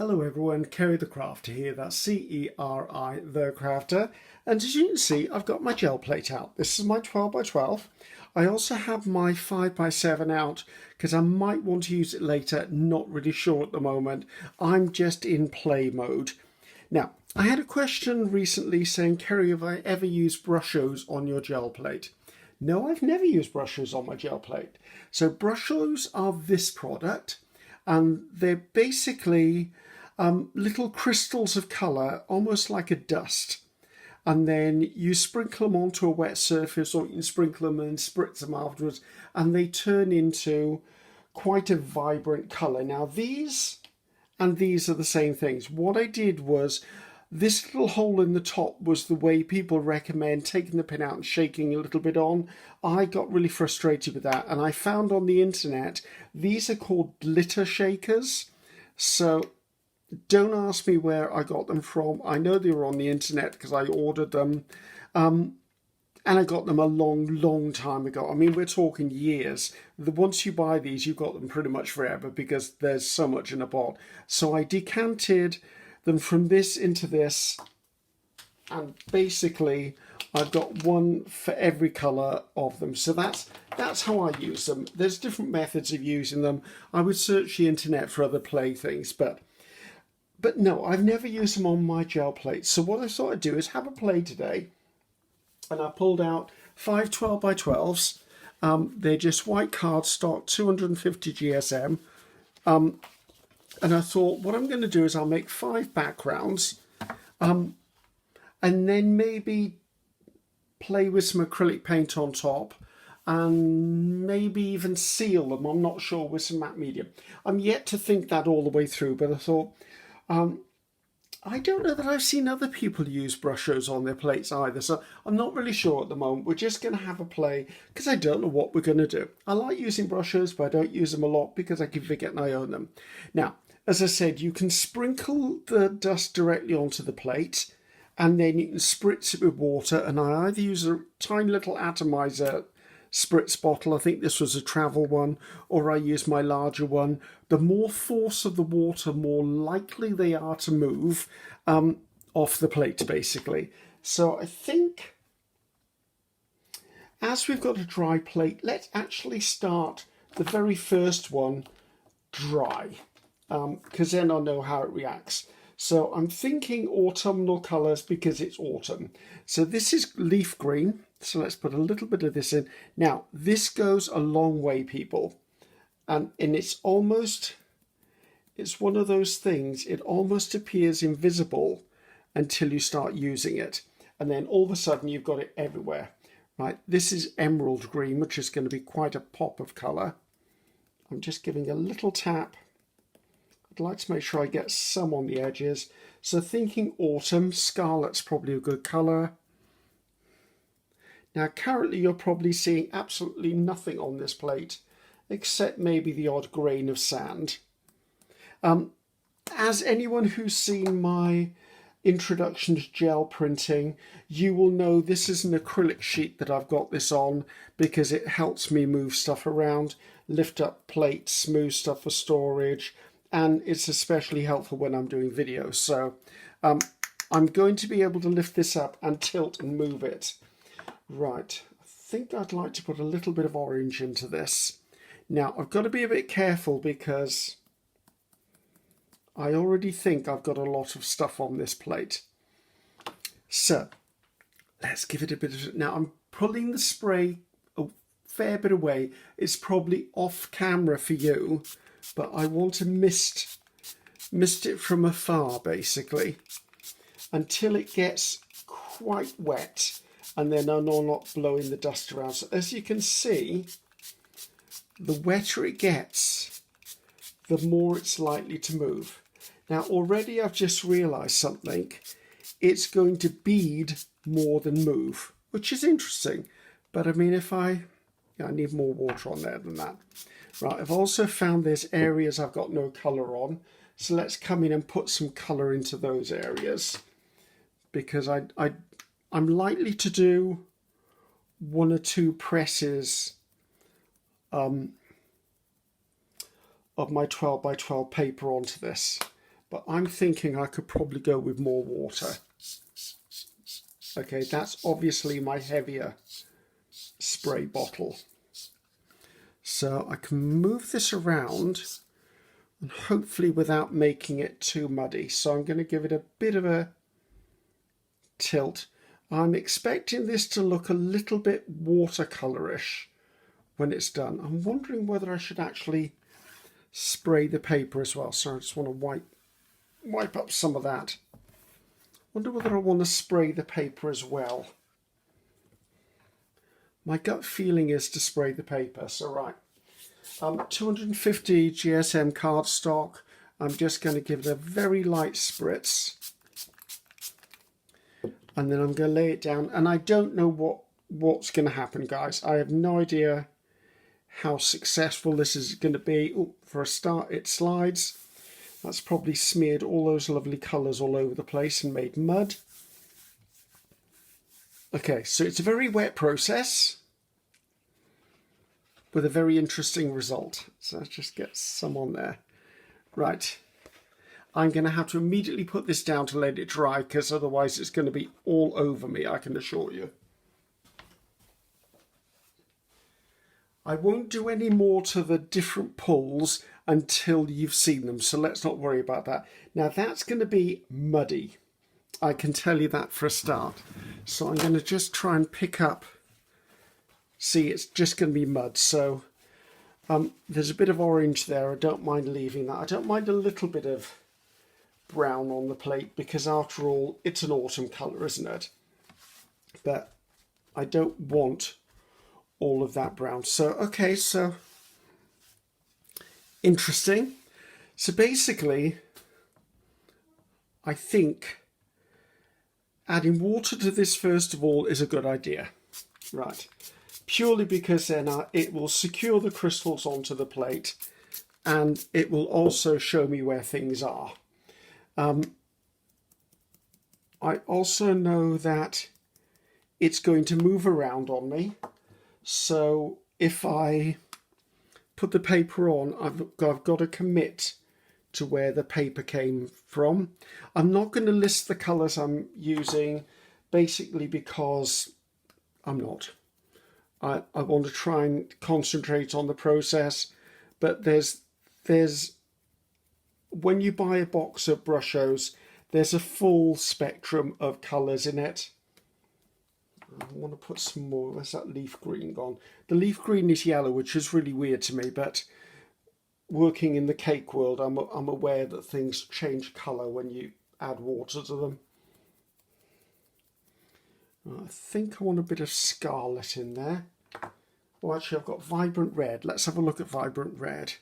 Hello everyone, Ceri the Crafter here, that's C-E-R-I the Crafter, and as you can see I've got my gel plate out. This is my 12 by 12. I also have my 5 by 7 out because I might want to use it later, not really sure at the moment. I'm just in play mode. Now, I had a question recently saying, Ceri, have I ever used Brushos on your gel plate? No, I've never used Brushos on my gel plate. So Brushos are this product, and they're basically little crystals of colour, almost like a dust. And then you sprinkle them onto a wet surface, or you can sprinkle them and spritz them afterwards, and they turn into quite a vibrant colour. Now these and these are the same things. What I did was, this little hole in the top was the way people recommend taking the pin out and shaking a little bit on. I got really frustrated with that, and I found on the internet these are called glitter shakers. So don't ask me where I got them from. I know they were on the internet because I ordered them, and I got them a long time ago. I mean, we're talking years. Once you buy these, you've got them pretty much forever because there's so much in a pot. So I decanted them from this into this, and basically I've got one for every colour of them. So that's how I use them. There's different methods of using them. I would search the internet for other playthings, but no, I've never used them on my gel plates. So what I thought I'd do is have a play today, and I pulled out 5 12 by 12s. They're just white cardstock, 250 GSM. And I thought what I'm going to do is I'll make 5 backgrounds, and then maybe play with some acrylic paint on top, and maybe even seal them, I'm not sure, with some matte medium. I'm yet to think that all the way through, but I thought, I don't know that I've seen other people use Brushos on their plates either, so I'm not really sure at the moment. We're just going to have a play because I don't know what we're going to do. I like using Brushos, but I don't use them a lot because I keep forgetting I own them. Now, as I said, you can sprinkle the dust directly onto the plate, and then you can spritz it with water, and I either use a tiny little atomizer spritz bottle, I think this was a travel one, or I use my larger one. The more force of the water, more likely they are to move off the plate, basically. So I think, as we've got a dry plate, let's actually start the very first one dry, because then I'll know how it reacts. So I'm thinking autumnal colours because it's autumn. So this is leaf green. So let's put a little bit of this in. Now, this goes a long way, people. And it's one of those things, it almost appears invisible until you start using it. And then all of a sudden you've got it everywhere. Right, this is emerald green, which is going to be quite a pop of colour. I'm just giving a little tap. I'd like to make sure I get some on the edges. So thinking autumn, scarlet's probably a good colour. Now currently you're probably seeing absolutely nothing on this plate, except maybe the odd grain of sand. As anyone who's seen my introduction to gel printing, you will know this is an acrylic sheet that I've got this on because it helps me move stuff around, lift up plates, move stuff for storage, and it's especially helpful when I'm doing videos. So I'm going to be able to lift this up and tilt and move it. Right, I think I'd like to put a little bit of orange into this. Now, I've got to be a bit careful because I already think I've got a lot of stuff on this plate. So, let's give it a bit of... Now, I'm pulling the spray a fair bit away. It's probably off camera for you, but I want to mist it from afar, basically, until it gets quite wet. And then I'm not blowing the dust around. So as you can see, the wetter it gets, the more it's likely to move. Now already I've just realised something. It's going to bead more than move, which is interesting. But I mean, I need more water on there than that. Right, I've also found there's areas I've got no colour on. So let's come in and put some colour into those areas. Because I'm likely to do 1 or 2 presses of my 12 by 12 paper onto this. but I'm thinking I could probably go with more water. Okay, that's obviously my heavier spray bottle. So I can move this around and hopefully without making it too muddy. So I'm going to give it a bit of a tilt. I'm expecting this to look a little bit watercolorish when it's done. I'm wondering whether I should actually spray the paper as well. So I just want to wipe up some of that. Wonder whether I want to spray the paper as well. My gut feeling is to spray the paper. So right, 250 GSM cardstock. I'm just going to give it a very light spritz. And then I'm going to lay it down. And I don't know what's going to happen, guys. I have no idea how successful this is going to be. Ooh, for a start, it slides. That's probably smeared all those lovely colours all over the place and made mud. Okay, so it's a very wet process with a very interesting result. So let's just get some on there. Right. I'm going to have to immediately put this down to let it dry because otherwise it's going to be all over me, I can assure you. I won't do any more to the different pulls until you've seen them, so let's not worry about that. Now that's going to be muddy. I can tell you that for a start. So I'm going to just try and pick up. See, it's just going to be mud. So there's a bit of orange there. I don't mind leaving that. I don't mind a little bit of brown on the plate because after all, it's an autumn colour, isn't it? But I don't want all of that brown. So, okay, so interesting. So basically, I think adding water to this first of all is a good idea. Right. Purely because then it will secure the crystals onto the plate and it will also show me where things are. I also know that it's going to move around on me. So if I put the paper on, I've got to commit to where the paper came from. I'm not going to list the colours I'm using, basically because I'm not. I want to try and concentrate on the process, but there's when you buy a box of Brushos, there's a full spectrum of colours in it. I want to put some more. Where's that leaf green gone? The leaf green is yellow, which is really weird to me, but working in the cake world, I'm aware that things change colour when you add water to them. I think I want a bit of scarlet in there. Oh, actually, I've got vibrant red. Let's have a look at vibrant red.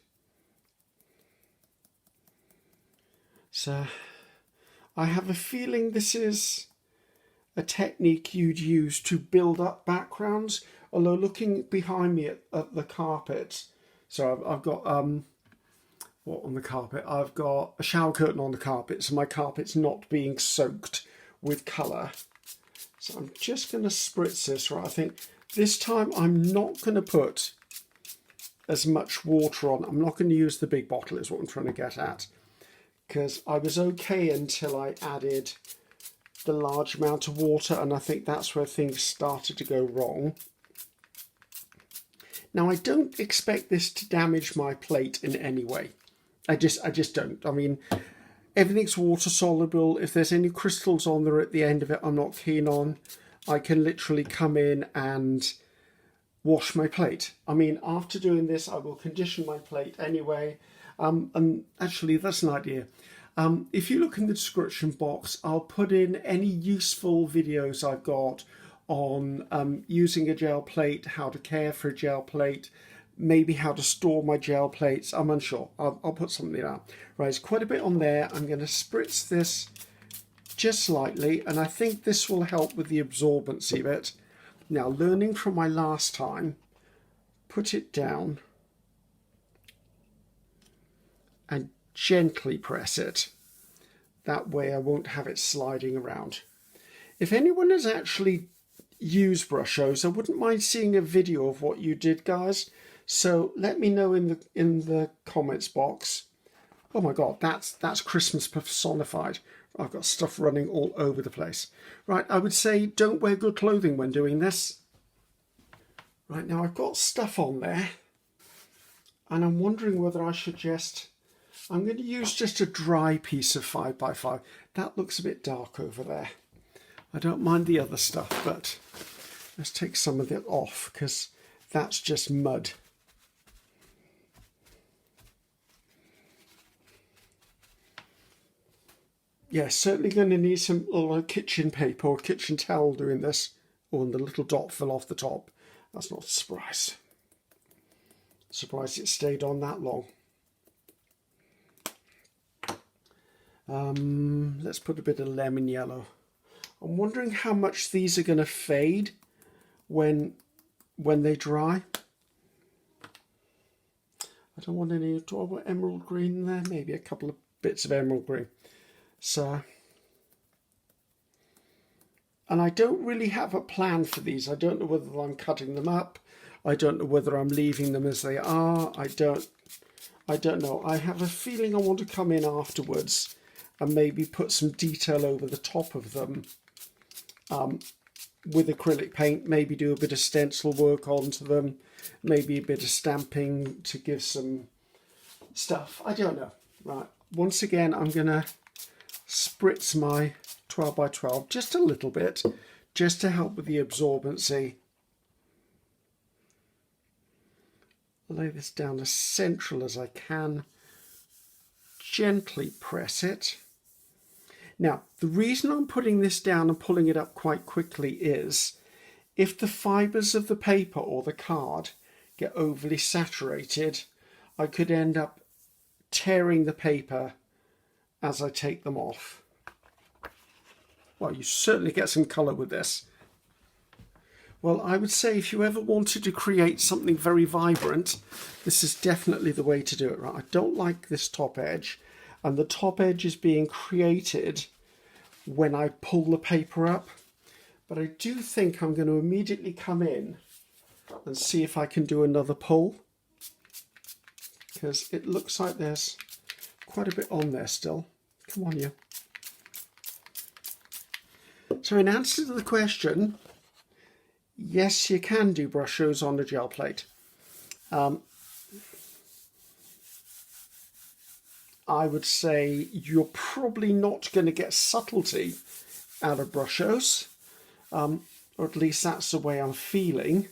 So, I have a feeling this is a technique you'd use to build up backgrounds. Although looking behind me at the carpet, so I've got what on the carpet? I've got a shower curtain on the carpet, so my carpet's not being soaked with colour. So I'm just going to spritz this, right? I think this time I'm not going to put as much water on. I'm not going to use the big bottle is what I'm trying to get at. Because I was okay until I added the large amount of water, and I think that's where things started to go wrong. Now I don't expect this to damage my plate in any way. I just don't. I mean, everything's water soluble. If there's any crystals on there at the end of it I'm not keen on, I can literally come in and wash my plate. I mean, after doing this, I will condition my plate anyway. And actually, that's an idea. If you look in the description box, I'll put in any useful videos I've got on using a gel plate, how to care for a gel plate, maybe how to store my gel plates. I'm unsure. I'll put something out. Right, there's quite a bit on there. I'm going to spritz this just slightly, and I think this will help with the absorbency of it. Now, learning from my last time, put it down and gently press it. That way I won't have it sliding around. If anyone has actually used Brushos, I wouldn't mind seeing a video of what you did, guys. So let me know in the comments box Oh my God, that's Christmas personified. I've got stuff running all over the place. Right, I would say don't wear good clothing when doing this. Right, now I've got stuff on there, and I'm wondering whether I should I'm going to use just a dry piece of 5x5. That looks a bit dark over there. I don't mind the other stuff, but let's take some of it off because that's just mud. Yeah, certainly going to need some little kitchen paper or kitchen towel doing this. Oh, and the little dot fell off the top. That's not a surprise. Surprised it stayed on that long. Let's put a bit of lemon yellow. I'm wondering how much these are going to fade when they dry. I don't want any. Do I want emerald green in there? Maybe a couple of bits of emerald green. So, and I don't really have a plan for these. I don't know whether I'm cutting them up. I don't know whether I'm leaving them as they are. I don't know. I have a feeling I want to come in afterwards and maybe put some detail over the top of them with acrylic paint, maybe do a bit of stencil work onto them, maybe a bit of stamping to give some stuff. I don't know. Right, once again, I'm going to spritz my 12x12 just a little bit, just to help with the absorbency. Lay this down as central as I can. Gently press it. Now, the reason I'm putting this down and pulling it up quite quickly is if the fibres of the paper or the card get overly saturated, I could end up tearing the paper as I take them off. Well, you certainly get some colour with this. Well, I would say if you ever wanted to create something very vibrant, this is definitely the way to do it. Right? I don't like this top edge, and the top edge is being created when I pull the paper up. But I do think I'm going to immediately come in and see if I can do another pull, because it looks like there's quite a bit on there still. Come on, you. So in answer to the question, yes, you can do Brushos on the gel plate. I would say you're probably not going to get subtlety out of Brushos, or at least that's the way I'm feeling.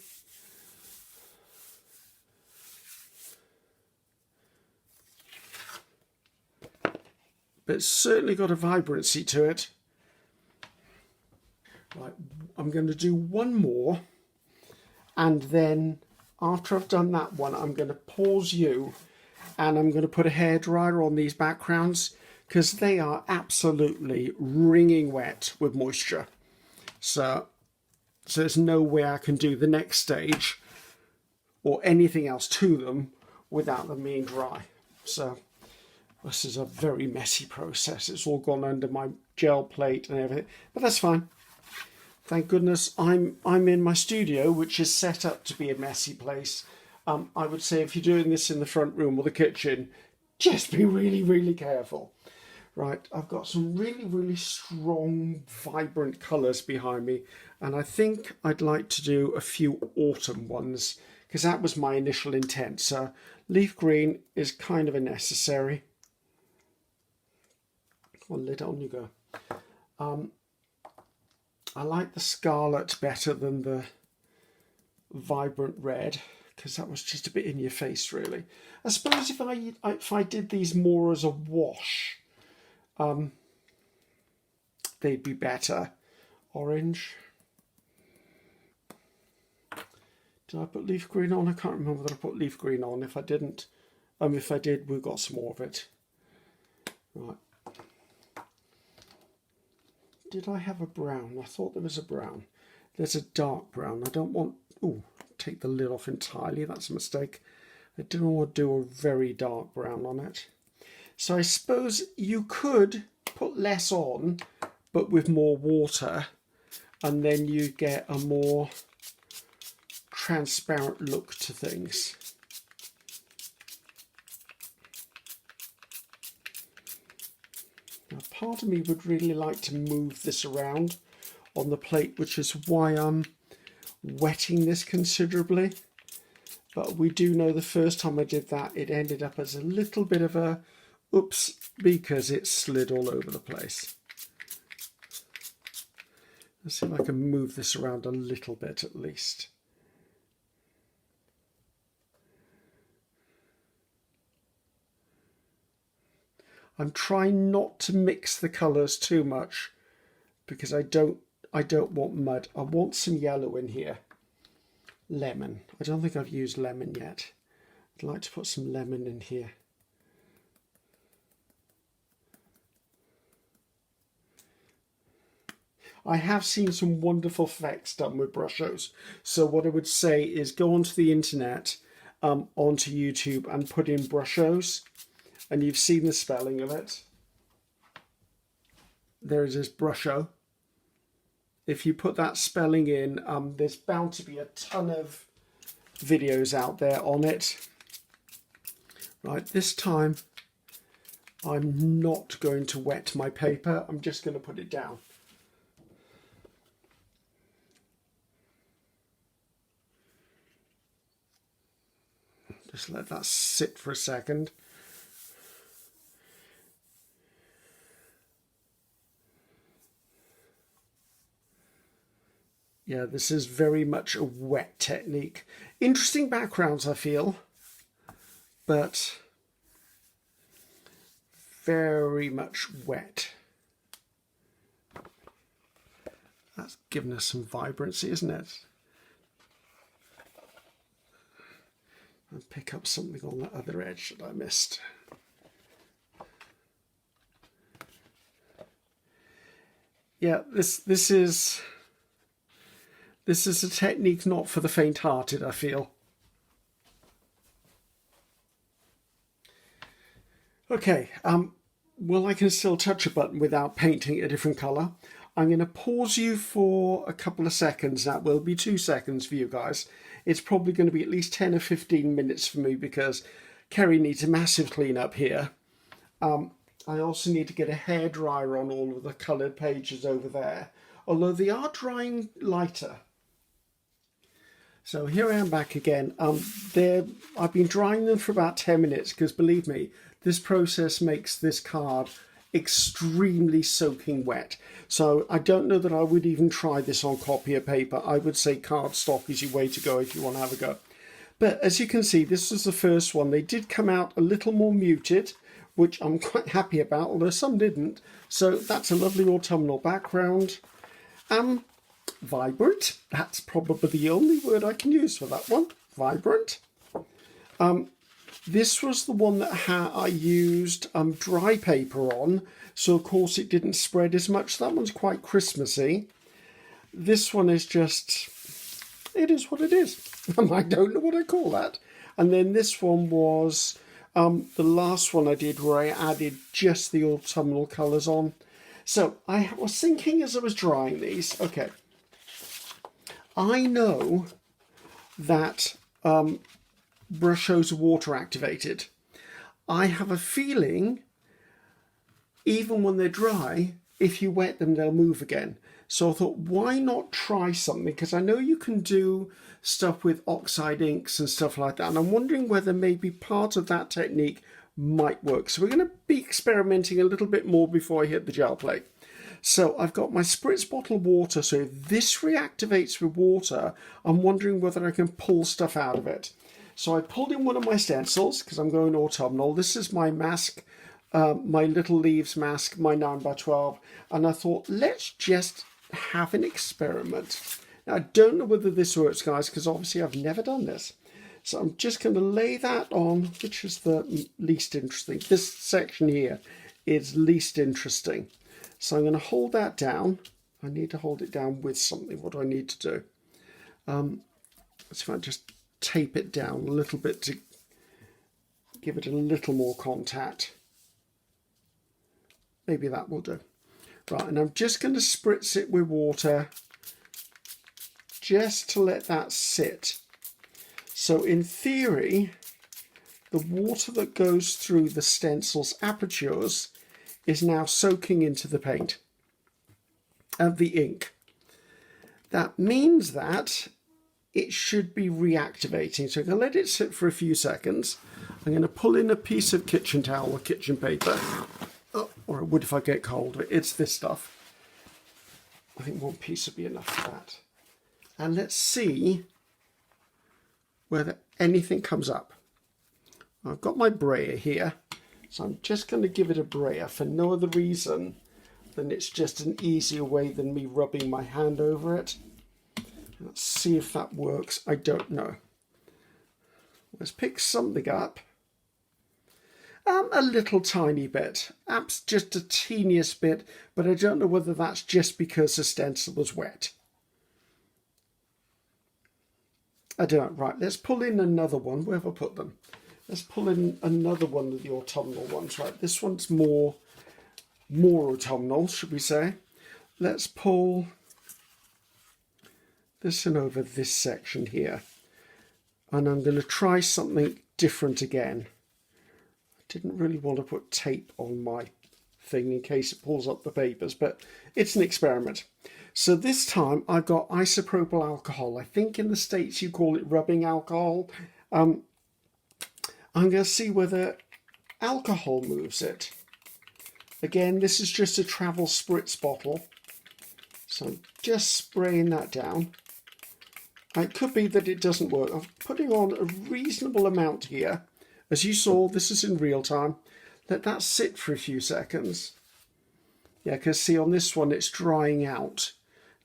But it's certainly got a vibrancy to it. Right, I'm going to do one more, and then after I've done that one, I'm going to pause you and I'm going to put a hairdryer on these backgrounds because they are absolutely wringing wet with moisture. So there's no way I can do the next stage or anything else to them without them being dry. So this is a very messy process. It's all gone under my gel plate and everything, but that's fine. Thank goodness I'm in my studio, which is set up to be a messy place. I would say if you're doing this in the front room or the kitchen, just be really, really careful. Right, I've got some really, really strong, vibrant colours behind me, and I think I'd like to do a few autumn ones, because that was my initial intent. So leaf green is kind of a necessary. Come on, lid on you go. I like the scarlet better than the vibrant red, because that was just a bit in your face, really. I suppose if I did these more as a wash, they'd be better. Orange. Did I put leaf green on? I can't remember whether I put leaf green on. If I didn't, if I did, we've got some more of it. Right. Did I have a brown? I thought there was a brown. There's a dark brown. I don't want... Oh, take the lid off entirely. That's a mistake. I don't want to do a very dark brown on it. So I suppose you could put less on, but with more water, and then you get a more transparent look to things. Now, part of me would really like to move this around on the plate, which is why I'm wetting this considerably. But we do know the first time I did that, it ended up as a little bit of a oops, because it slid all over the place. Let's see if I can move this around a little bit at least. I'm trying not to mix the colours too much because I don't want mud. I want some yellow in here. Lemon. I don't think I've used lemon yet. I'd like to put some lemon in here. I have seen some wonderful effects done with Brushos. So what I would say is go onto the internet, onto YouTube and put in Brushos. And you've seen the spelling of it. There it is, Brusho. If you put that spelling in, there's bound to be a ton of videos out there on it. Right, this time I'm not going to wet my paper. I'm just going to put it down. Just let that sit for a second. Yeah, this is very much a wet technique. Interesting backgrounds, I feel, but very much wet. That's given us some vibrancy, isn't it? I'll pick up something on the other edge that I missed. Yeah, this is a technique not for the faint-hearted, I feel. Okay, well, I can still touch a button without painting a different colour. I'm going to pause you for a couple of seconds. That will be 2 seconds for you guys. It's probably going to be at least 10 or 15 minutes for me because Ceri needs a massive clean up here. I also need to get a hairdryer on all of the coloured pages over there, although they are drying lighter. So here I am back again. I've been drying them for about 10 minutes because, believe me, this process makes this card extremely soaking wet. So I don't know that I would even try this on copier paper. I would say cardstock is your way to go if you want to have a go. But as you can see, this was the first one. They did come out a little more muted, which I'm quite happy about, although some didn't. So that's a lovely autumnal background. Vibrant, that's probably the only word I can use for that one. Vibrant. This was the one that I used dry paper on, so of course it didn't spread as much. That one's quite Christmassy. This one is just, it is what it is. I don't know what I call that. And then this one was the last one I did where I added just the autumnal colours on. So I was thinking as I was drying these, okay, I know that Brushos are water activated. I have a feeling even when they're dry, if you wet them, they'll move again. So I thought, why not try something? Because I know you can do stuff with oxide inks and stuff like that. And I'm wondering whether maybe part of that technique might work. So we're going to be experimenting a little bit more before I hit the gel plate. So I've got my spritz bottle of water. So if this reactivates with water, I'm wondering whether I can pull stuff out of it. So I pulled in one of my stencils because I'm going autumnal. This is my mask, my Little Leaves mask, my 9x12. And I thought, let's just have an experiment. Now, I don't know whether this works, guys, because obviously I've never done this. So I'm just going to lay that on, which is the least interesting. This section here is least interesting. So I'm going to hold that down. I need to hold it down with something. What do I need to do? Let's if I just tape it down a little bit to give it a little more contact. Maybe that will do. Right, and I'm just going to spritz it with water just to let that sit. So in theory, the water that goes through the stencil's apertures is now soaking into the paint of the ink. That means that it should be reactivating. So I'm going to let it sit for a few seconds. I'm going to pull in a piece of kitchen towel or kitchen paper, or it would if I get cold, but it's this stuff. I think one piece would be enough for that. And let's see whether anything comes up. I've got my brayer here, so I'm just going to give it a brayer for no other reason than it's just an easier way than me rubbing my hand over it. Let's see if that works. I don't know. Let's pick something up. A little tiny bit, perhaps just a teeniest bit, but I don't know whether that's just because the stencil was wet. I don't know. Right, let's pull in another one. Where have I put them? Let's pull in another one of the autumnal ones. Right, this one's more autumnal, should we say. Let's pull this in over this section here. And I'm going to try something different again. I didn't really want to put tape on my thing in case it pulls up the papers, but it's an experiment. So this time I've got isopropyl alcohol. I think in the States you call it rubbing alcohol. I'm going to see whether alcohol moves it. Again, this is just a travel spritz bottle. So I'm just spraying that down. It could be that it doesn't work. I'm putting on a reasonable amount here. As you saw, this is in real time. Let that sit for a few seconds. Yeah, because see on this one it's drying out.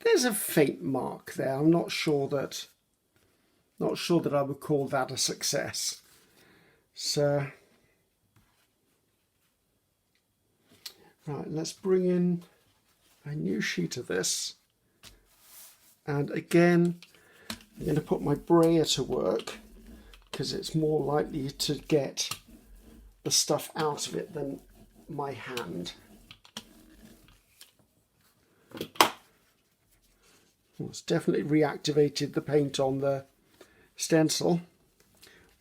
There's a faint mark there. I'm not sure that I would call that a success. So right, let's bring in a new sheet of this. And again, I'm going to put my brayer to work because it's more likely to get the stuff out of it than my hand. Well, it's definitely reactivated the paint on the stencil.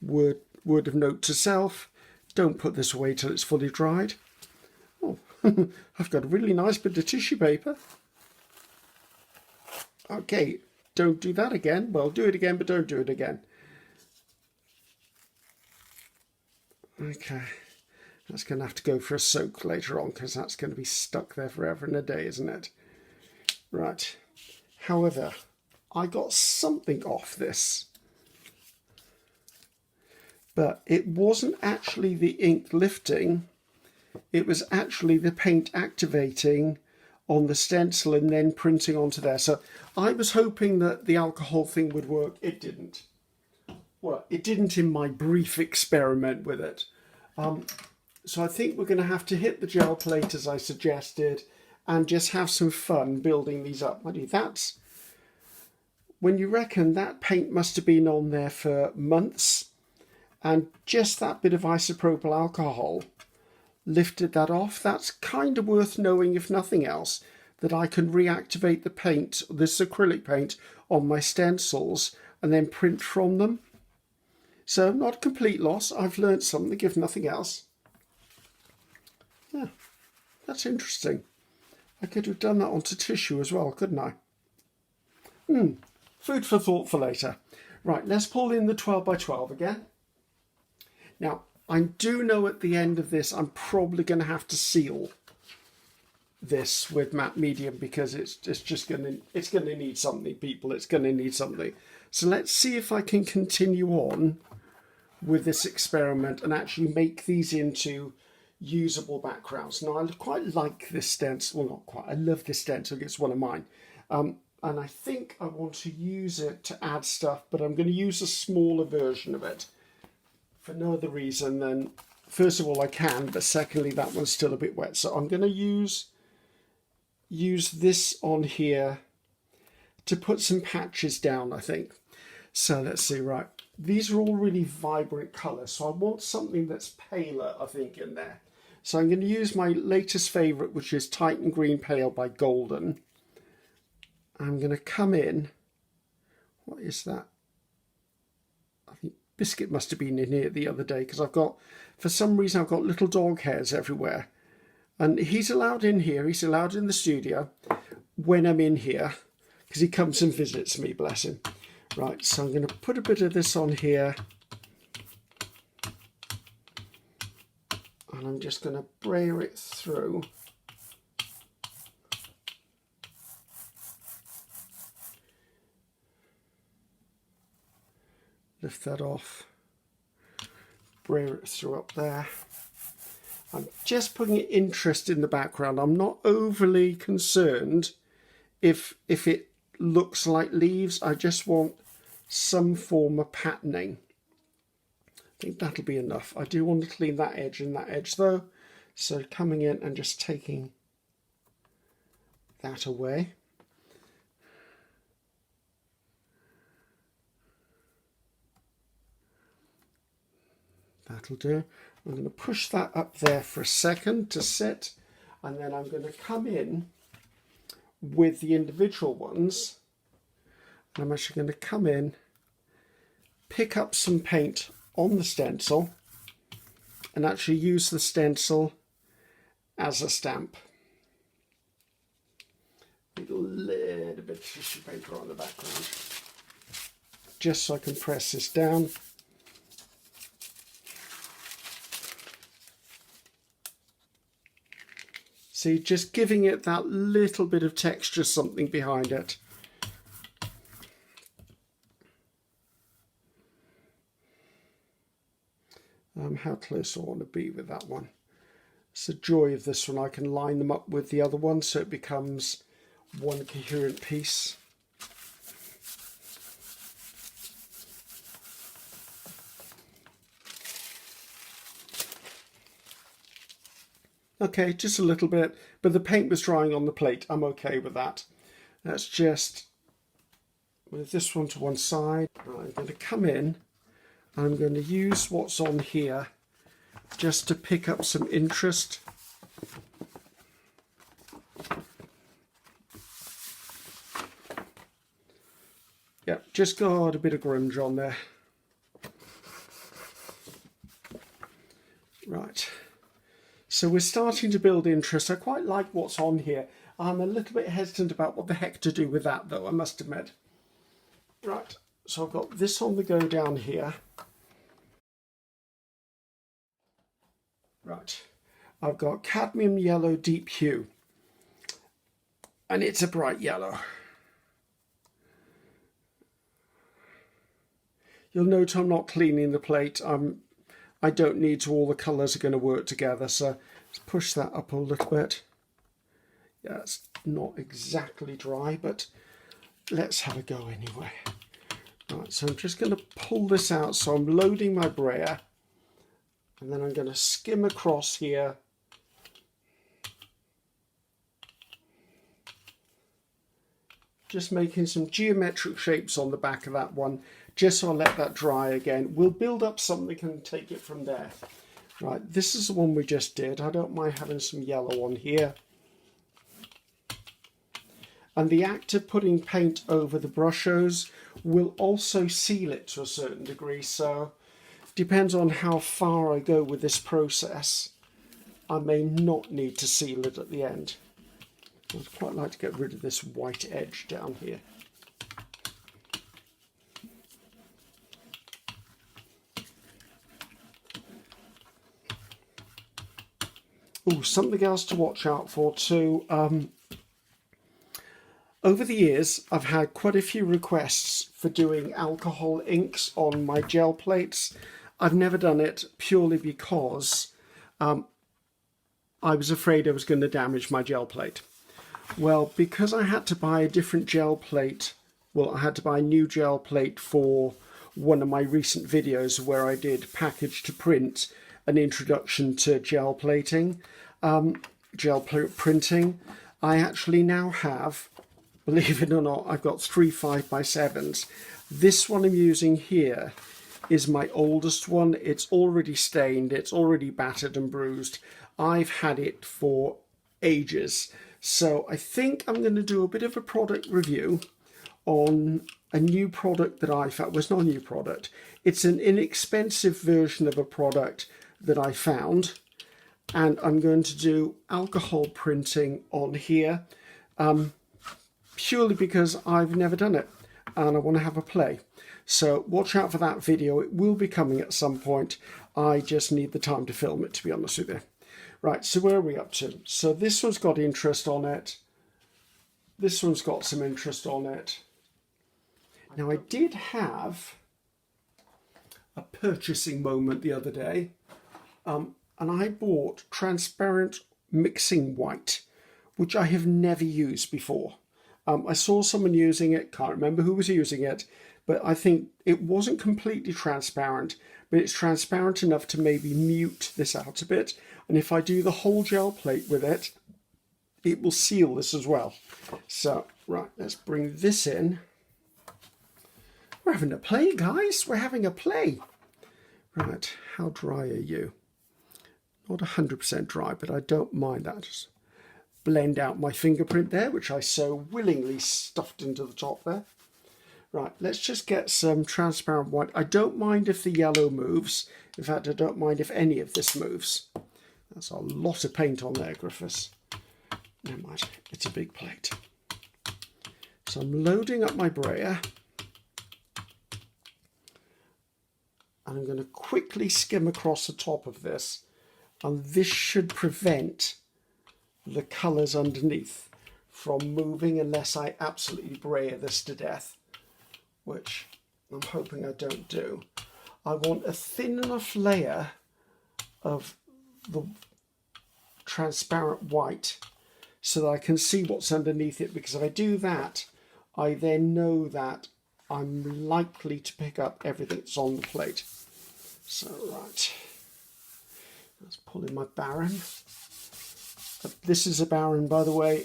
Word of note to self, don't put this away till it's fully dried. Oh, I've got a really nice bit of tissue paper. Okay, don't do that again. Well, do it again, but don't do it again. Okay, that's going to have to go for a soak later on because that's going to be stuck there forever and a day, isn't it? Right. However, I got something off this. But it wasn't actually the ink lifting. It was actually the paint activating on the stencil and then printing onto there. So I was hoping that the alcohol thing would work. It didn't. Well, it didn't in my brief experiment with it. So I think we're going to have to hit the gel plate as I suggested and just have some fun building these up. That's when you reckon that paint must have been on there for months and just that bit of isopropyl alcohol lifted that off. That's kind of worth knowing, if nothing else, that I can reactivate the paint, this acrylic paint, on my stencils and then print from them. So not a complete loss. I've learned something, if nothing else. Yeah, that's interesting. I could have done that onto tissue as well, couldn't I? Food for thought for later. Right, let's pull in the 12 by 12 again. Now, I do know at the end of this I'm probably going to have to seal this with matte medium because it's going to need something, people. It's going to need something. So let's see if I can continue on with this experiment and actually make these into usable backgrounds. Now, I quite like this stencil. Well, not quite. I love this stencil. It's one of mine. And I think I want to use it to add stuff, but I'm going to use a smaller version of it for no other reason than, first of all, I can, but secondly, that one's still a bit wet. So I'm going to use this on here to put some patches down, I think. So let's see, right. These are all really vibrant colours, so I want something that's paler, I think, in there. So I'm going to use my latest favourite, which is Titan Green Pale by Golden. I'm going to come in. What is that? I think Biscuit must have been in here the other day because for some reason I've got little dog hairs everywhere. And he's allowed in here, he's allowed in the studio when I'm in here, because he comes and visits me, bless him. Right, so I'm going to put a bit of this on here. And I'm just going to brayer it through. Lift that off. Brayer it through up there. I'm just putting interest in the background. I'm not overly concerned if it looks like leaves. I just want some form of patterning. I think that'll be enough. I do want to clean that edge and that edge though. So coming in and just taking that away. That'll do. I'm going to push that up there for a second to sit, and then I'm going to come in with the individual ones. And I'm actually going to come in, pick up some paint on the stencil, and actually use the stencil as a stamp. A little bit of tissue paper on the background, just so I can press this down. See, just giving it that little bit of texture, something behind it. How close I want to be with that one. It's the joy of this one. I can line them up with the other one so it becomes one coherent piece. Okay, just a little bit, but the paint was drying on the plate. I'm okay with that. Let's just move this one to one side. I'm going to come in and I'm going to use what's on here just to pick up some interest. Yep, just got a bit of grunge on there. Right. So we're starting to build interest. I quite like what's on here. I'm a little bit hesitant about what the heck to do with that though, I must admit. Right, so I've got this on the go down here. Right, I've got cadmium yellow deep hue. And it's a bright yellow. You'll note I'm not cleaning the plate. I don't need to, all the colours are going to work together, so let's push that up a little bit. Yeah, it's not exactly dry, but let's have a go anyway. Right, so I'm just going to pull this out, so I'm loading my brayer, and then I'm going to skim across here. Just making some geometric shapes on the back of that one, just so I'll let that dry again. We'll build up something and take it from there. Right, this is the one we just did. I don't mind having some yellow on here. And the act of putting paint over the Brushos will also seal it to a certain degree, so depends on how far I go with this process. I may not need to seal it at the end. I'd quite like to get rid of this white edge down here. Oh, something else to watch out for too. Over the years, I've had quite a few requests for doing alcohol inks on my gel plates. I've never done it purely because I was afraid I was going to damage my gel plate. Well, because I had to buy a different gel plate, well, I had to buy a new gel plate for one of my recent videos where I did package to print, an introduction to gel plating, printing. I actually now have, believe it or not, I've got 3 5x7s. This one I'm using here is my oldest one. It's already stained, it's already battered and bruised. I've had it for ages. So I think I'm going to do a bit of a product review on a new product that I found. Well, it's not a new product. It's an inexpensive version of a product that I found. and I'm going to do alcohol printing on here, purely because I've never done it and I want to have a play. So watch out for that video. It will be coming at some point. I just need the time to film it, to be honest with you. Right, so where are we up to? So this one's got interest on it. This one's got some interest on it. Now, I did have a purchasing moment the other day, and I bought transparent mixing white, which I have never used before. I saw someone using it, can't remember who was using it, but I think it wasn't completely transparent, but it's transparent enough to maybe mute this out a bit. And if I do the whole gel plate with it, it will seal this as well. So, right, let's bring this in. We're having a play, guys. We're having a play. Right, how dry are you? Not 100% dry, but I don't mind that. Just blend out my fingerprint there, which I so willingly stuffed into the top there. Right, let's just get some transparent white. I don't mind if the yellow moves. In fact, I don't mind if any of this moves. That's a lot of paint on there, Griffiths. Never mind, it's a big plate. So I'm loading up my brayer. And I'm going to quickly skim across the top of this. And this should prevent the colours underneath from moving unless I absolutely brayer this to death, which I'm hoping I don't do. I want a thin enough layer of the transparent white so that I can see what's underneath it, because if I do that, I then know that I'm likely to pick up everything that's on the plate. So, right, let's pull in my Baron. This is a Baron, by the way.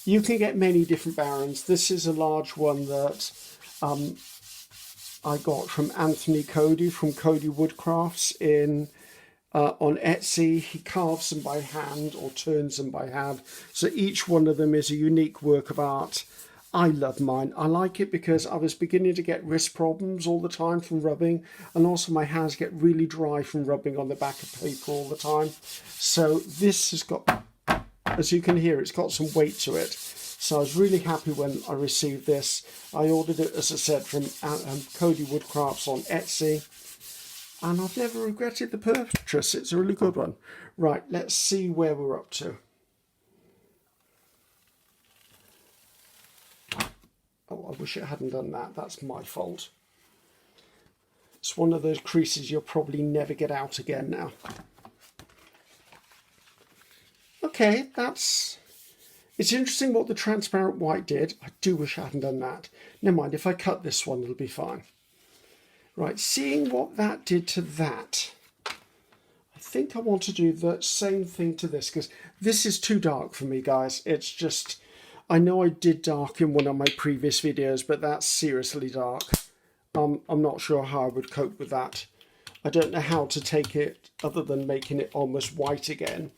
You can get many different Barons. This is a large one that I got from Anthony Cody from Cody Woodcrafts on Etsy. He carves them by hand or turns them by hand. So each one of them is a unique work of art. I love mine. I like it because I was beginning to get wrist problems all the time from rubbing, and also my hands get really dry from rubbing on the back of paper all the time. So this has got, as you can hear, it's got some weight to it. So I was really happy when I received this. I ordered it, as I said, from Cody Woodcrafts on Etsy, and I've never regretted the purchase. It's a really good one. Right, let's see where we're up to. Oh, I wish it hadn't done that. That's my fault. It's one of those creases you'll probably never get out again now. Okay, it's interesting what the transparent white did. I do wish I hadn't done that. Never mind, if I cut this one, it'll be fine. Right, seeing what that did to that, I think I want to do the same thing to this, because this is too dark for me, guys. It's just, I know I did dark in one of my previous videos, but that's seriously dark. I'm not sure how I would cope with that. I don't know how to take it, other than making it almost white again.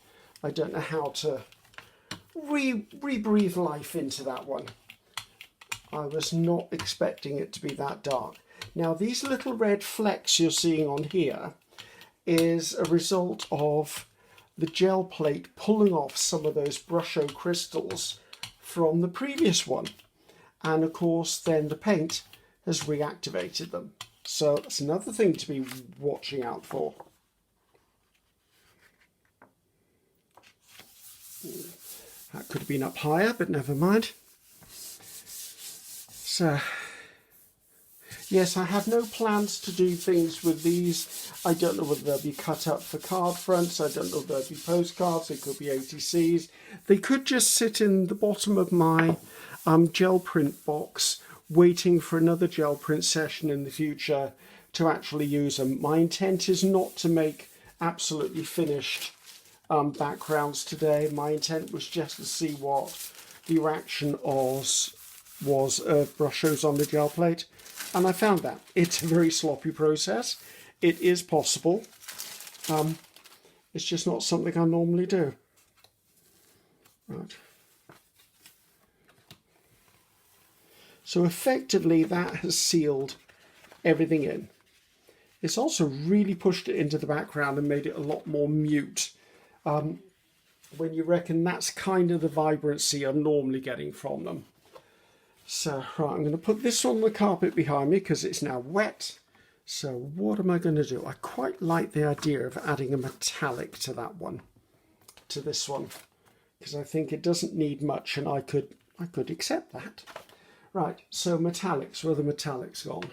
I don't know how to re-breathe life into that one. I was not expecting it to be that dark. Now, these little red flecks you're seeing on here is a result of the gel plate pulling off some of those Brusho crystals from the previous one. And of course, then the paint has reactivated them. So that's another thing to be watching out for. That could have been up higher, but never mind. So, yes, I have no plans to do things with these. I don't know whether they'll be cut up for card fronts. I don't know if they'll be postcards. They could be ATCs. They could just sit in the bottom of my gel print box, waiting for another gel print session in the future to actually use them. My intent is not to make absolutely finished backgrounds today. My intent was just to see what the reaction was of Brushos on the gel plate, and I found that it's a very sloppy process. It is possible. It's just not something I normally do. Right. So effectively that has sealed everything in. it's also really pushed it into the background and made it a lot more mute. When you reckon that's kind of the vibrancy I'm normally getting from them. So, right, I'm going to put this on the carpet behind me because it's now wet. So what am I going to do? I quite like the idea of adding a metallic to that one, to this one, because I think it doesn't need much and I could accept that. Right, so metallics, where are the metallics gone?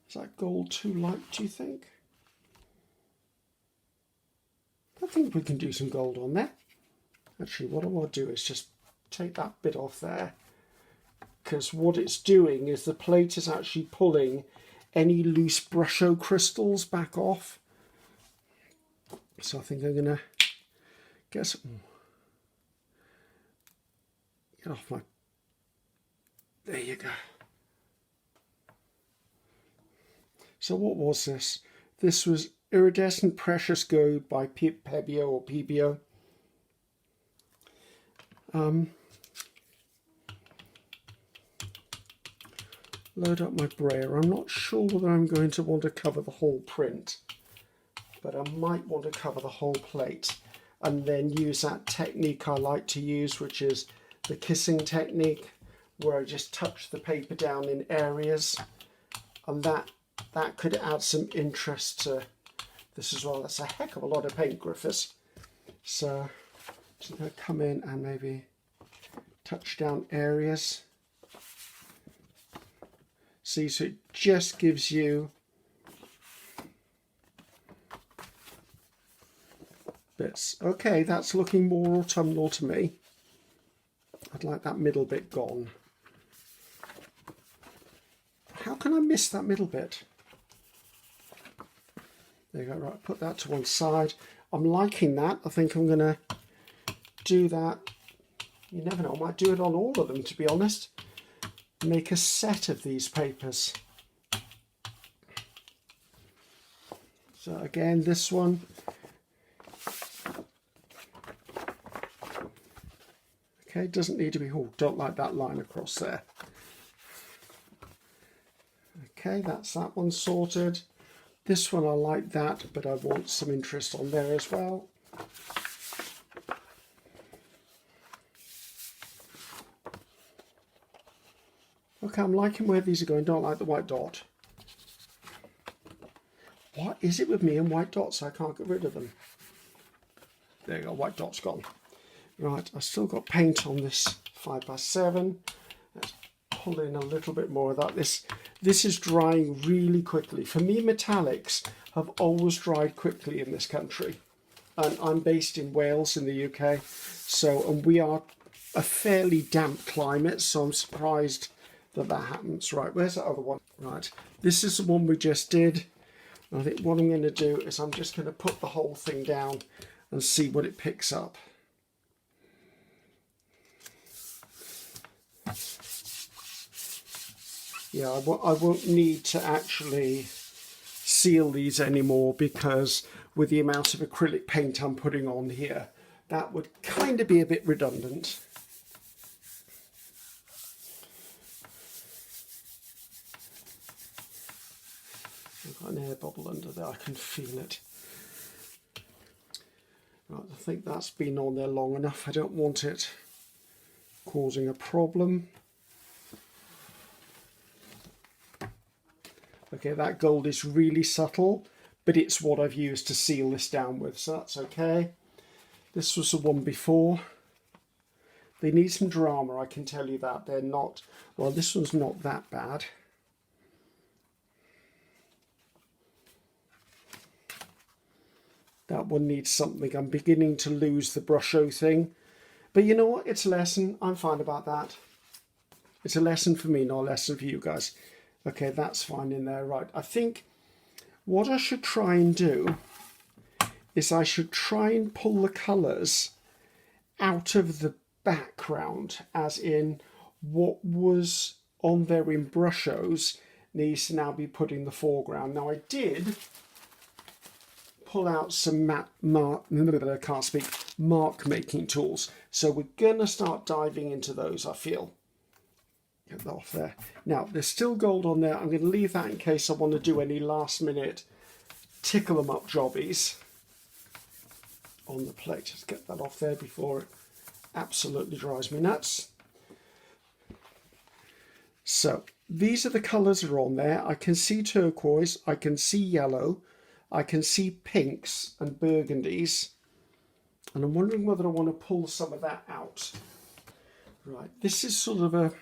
Is that gold too light, do you think? I think we can do some gold on there. Actually, what I want to do is just take that bit off there, because what it's doing is the plate is actually pulling any loose Brusho crystals back off. So I think I'm going to get some... Get off my... There you go. So what was this? This was Iridescent Precious Gold by Pebio or Pebio. Load up my brayer. I'm not sure whether I'm going to want to cover the whole print, but I might want to cover the whole plate and then use that technique I like to use, which is the kissing technique, where I just touch the paper down in areas, and that could add some interest to this as well. That's a heck of a lot of paint, Griffiths. So just going to come in and maybe touch down areas. See, so it just gives you bits. Okay, that's looking more autumnal to me. I'd like that middle bit gone. How can I miss that middle bit? There you go, right, put that to one side. I'm liking that. I think I'm going to do that. You never know, I might do it on all of them, to be honest. Make a set of these papers. So again, this one. Okay, doesn't need to be, oh, don't like that line across there. Okay, that's that one sorted. This one I like that, but I want some interest on there as well. Okay, I'm liking where these are going. Don't like the white dot. What is it with me and white dots? I can't get rid of them. There you go, white dot's gone. Right, I've still got paint on this 5x7. Let's pull in a little bit more of that. This is drying really quickly. For me, metallics have always dried quickly in this country. And I'm based in Wales in the UK. So, and we are a fairly damp climate, so I'm surprised that happens. Right, where's the other one? Right, this is the one we just did. I think what I'm going to do is I'm just going to put the whole thing down and see what it picks up. Yeah, I won't need to actually seal these anymore, because with the amount of acrylic paint I'm putting on here, that would kind of be a bit redundant. I've got an air bubble under there, I can feel it. Right, I think that's been on there long enough. I don't want it causing a problem. Okay, that gold is really subtle, but it's what I've used to seal this down with, so that's okay. This was the one before. They need some drama, I can tell you that. They're not, well, this one's not that bad. That one needs something. I'm beginning to lose the Brusho thing. But you know what? It's a lesson. I'm fine about that. It's a lesson for me, not a lesson for you guys. Okay, that's fine in there. Right. I think what I should try and do is I should try and pull the colours out of the background, as in what was on there in Brushos needs to now be put in the foreground. Now I did pull out some mark making tools, so we're gonna start diving into those, I feel. Get that off there. Now, there's still gold on there. I'm going to leave that in case I want to do any last minute tickle them up jobbies on the plate. Just get that off there before it absolutely drives me nuts. So these are the colours that are on there. I can see turquoise, I can see yellow, I can see pinks and burgundies, and I'm wondering whether I want to pull some of that out. Right, this is sort of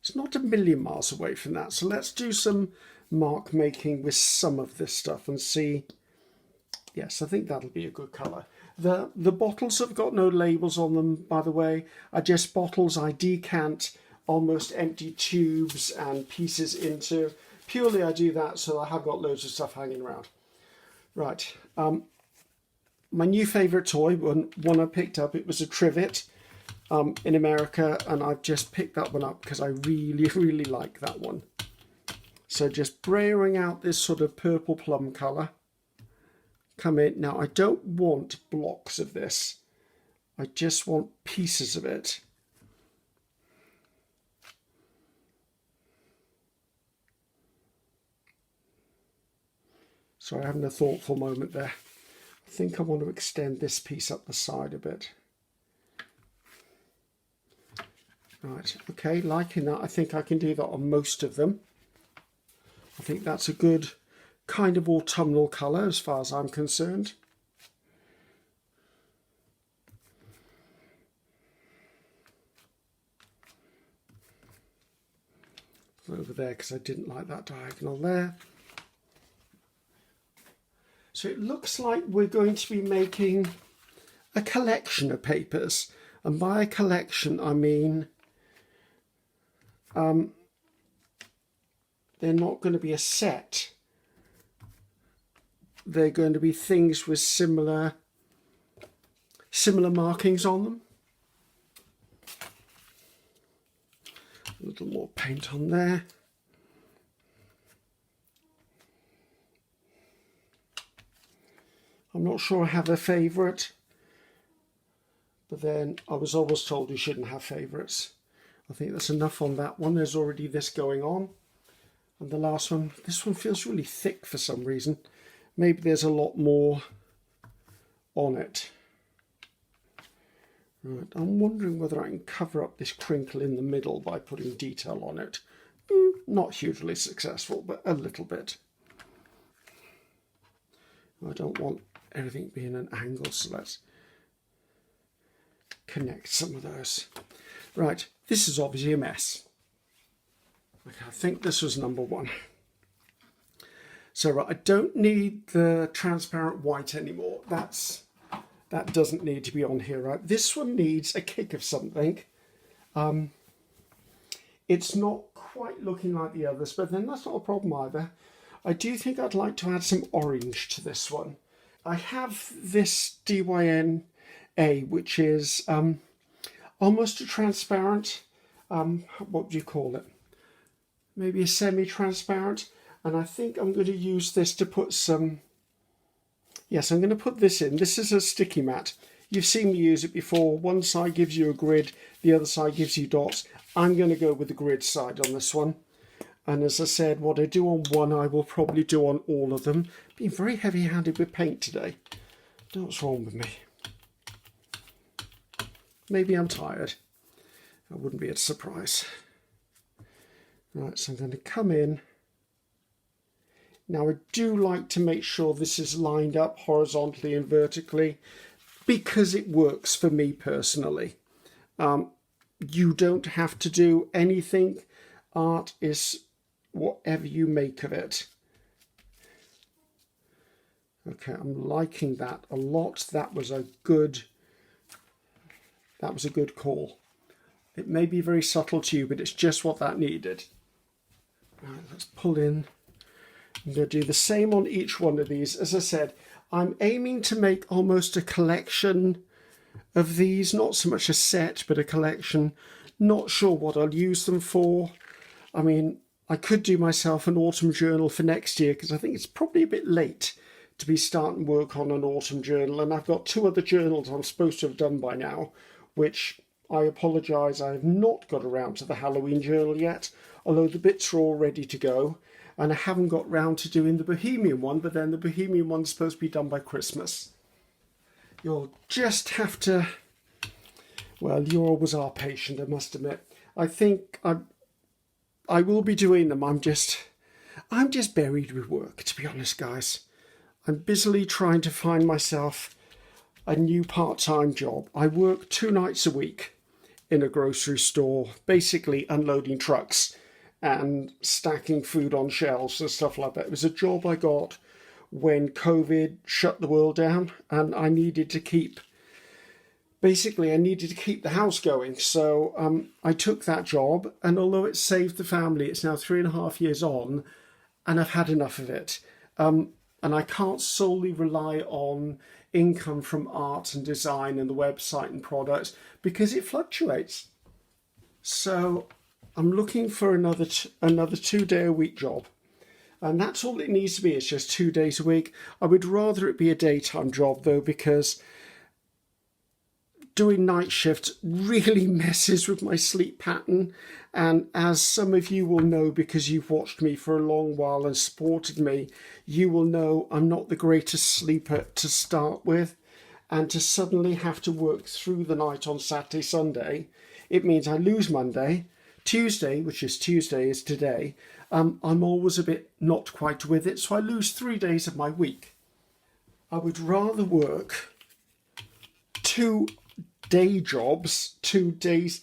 it's not a million miles away from that, so let's do some mark making with some of this stuff and see. Yes, I think that'll be a good colour. The bottles have got no labels on them, by the way, are just bottles I decant almost empty tubes and pieces into. Purely I do that so I have got loads of stuff hanging around. Right, my new favourite toy, one I picked up, it was a trivet in America, and I've just picked that one up because I really, really like that one. So just braying out this sort of purple plum colour. Come in. Now I don't want blocks of this, I just want pieces of it. So I'm having a thoughtful moment there. I think I want to extend this piece up the side a bit. Right, okay, liking that. I think I can do that on most of them. I think that's a good kind of autumnal colour as far as I'm concerned. Over there because I didn't like that diagonal there. So it looks like we're going to be making a collection of papers, and by a collection I mean they're not going to be a set. They're going to be things with similar markings on them. A little more paint on there. I'm not sure I have a favourite, but then I was always told you shouldn't have favourites. I think that's enough on that one. There's already this going on. And the last one, this one feels really thick for some reason. Maybe there's a lot more on it. Right, I'm wondering whether I can cover up this crinkle in the middle by putting detail on it. Not hugely successful, but a little bit. I don't want everything being an angle, so let's connect some of those. Right, this is obviously a mess. Okay, I think this was number one. So right, I don't need the transparent white anymore. That doesn't need to be on here, right? This one needs a kick of something. It's not quite looking like the others, but then that's not a problem either. I do think I'd like to add some orange to this one. I have this DYNA, which is almost a transparent, what do you call it? Maybe a semi-transparent. And I think I'm going to use this to put some, yes, I'm going to put this in. This is a sticky mat. You've seen me use it before. One side gives you a grid, the other side gives you dots. I'm going to go with the grid side on this one. And as I said, what I do on one, I will probably do on all of them. Being very heavy-handed with paint today. Don't know what's wrong with me. Maybe I'm tired. I wouldn't be a surprise. Right, so I'm going to come in. Now I do like to make sure this is lined up horizontally and vertically because it works for me personally. You don't have to do anything. Art is whatever you make of it. Okay, I'm liking that a lot. That was a good call. It may be very subtle to you, but it's just what that needed. Right, let's pull in. I'm going to do the same on each one of these. As I said, I'm aiming to make almost a collection of these, not so much a set, but a collection. Not sure what I'll use them for. I mean, I could do myself an autumn journal for next year because I think it's probably a bit late to be starting work on an autumn journal. And I've got 2 other journals I'm supposed to have done by now, which I apologise, I have not got around to the Halloween journal yet, although the bits are all ready to go. And I haven't got round to doing the Bohemian one, but then the Bohemian one's supposed to be done by Christmas. You'll just have to... Well, you always are patient, I must admit. I think I will be doing them. I'm just buried with work, to be honest, guys. I'm busily trying to find myself a new part-time job. I work 2 nights a week in a grocery store, basically unloading trucks and stacking food on shelves and stuff like that. It was a job I got when COVID shut the world down, and I needed to keep the house going. So I took that job, and although it saved the family, it's now 3.5 years on, and I've had enough of it. And I can't solely rely on income from art and design and the website and products because it fluctuates. So I'm looking for another 2-day-a-week job. And that's all it needs to be. It's just 2 days a week. I would rather it be a daytime job, though, because doing night shifts really messes with my sleep pattern. And as some of you will know, because you've watched me for a long while and supported me, you will know I'm not the greatest sleeper to start with. And to suddenly have to work through the night on Saturday, Sunday, it means I lose Monday. Tuesday, which is Tuesday, is today. I'm always a bit not quite with it, so I lose 3 days of my week. I would rather work 2 day jobs, 2 daytimes,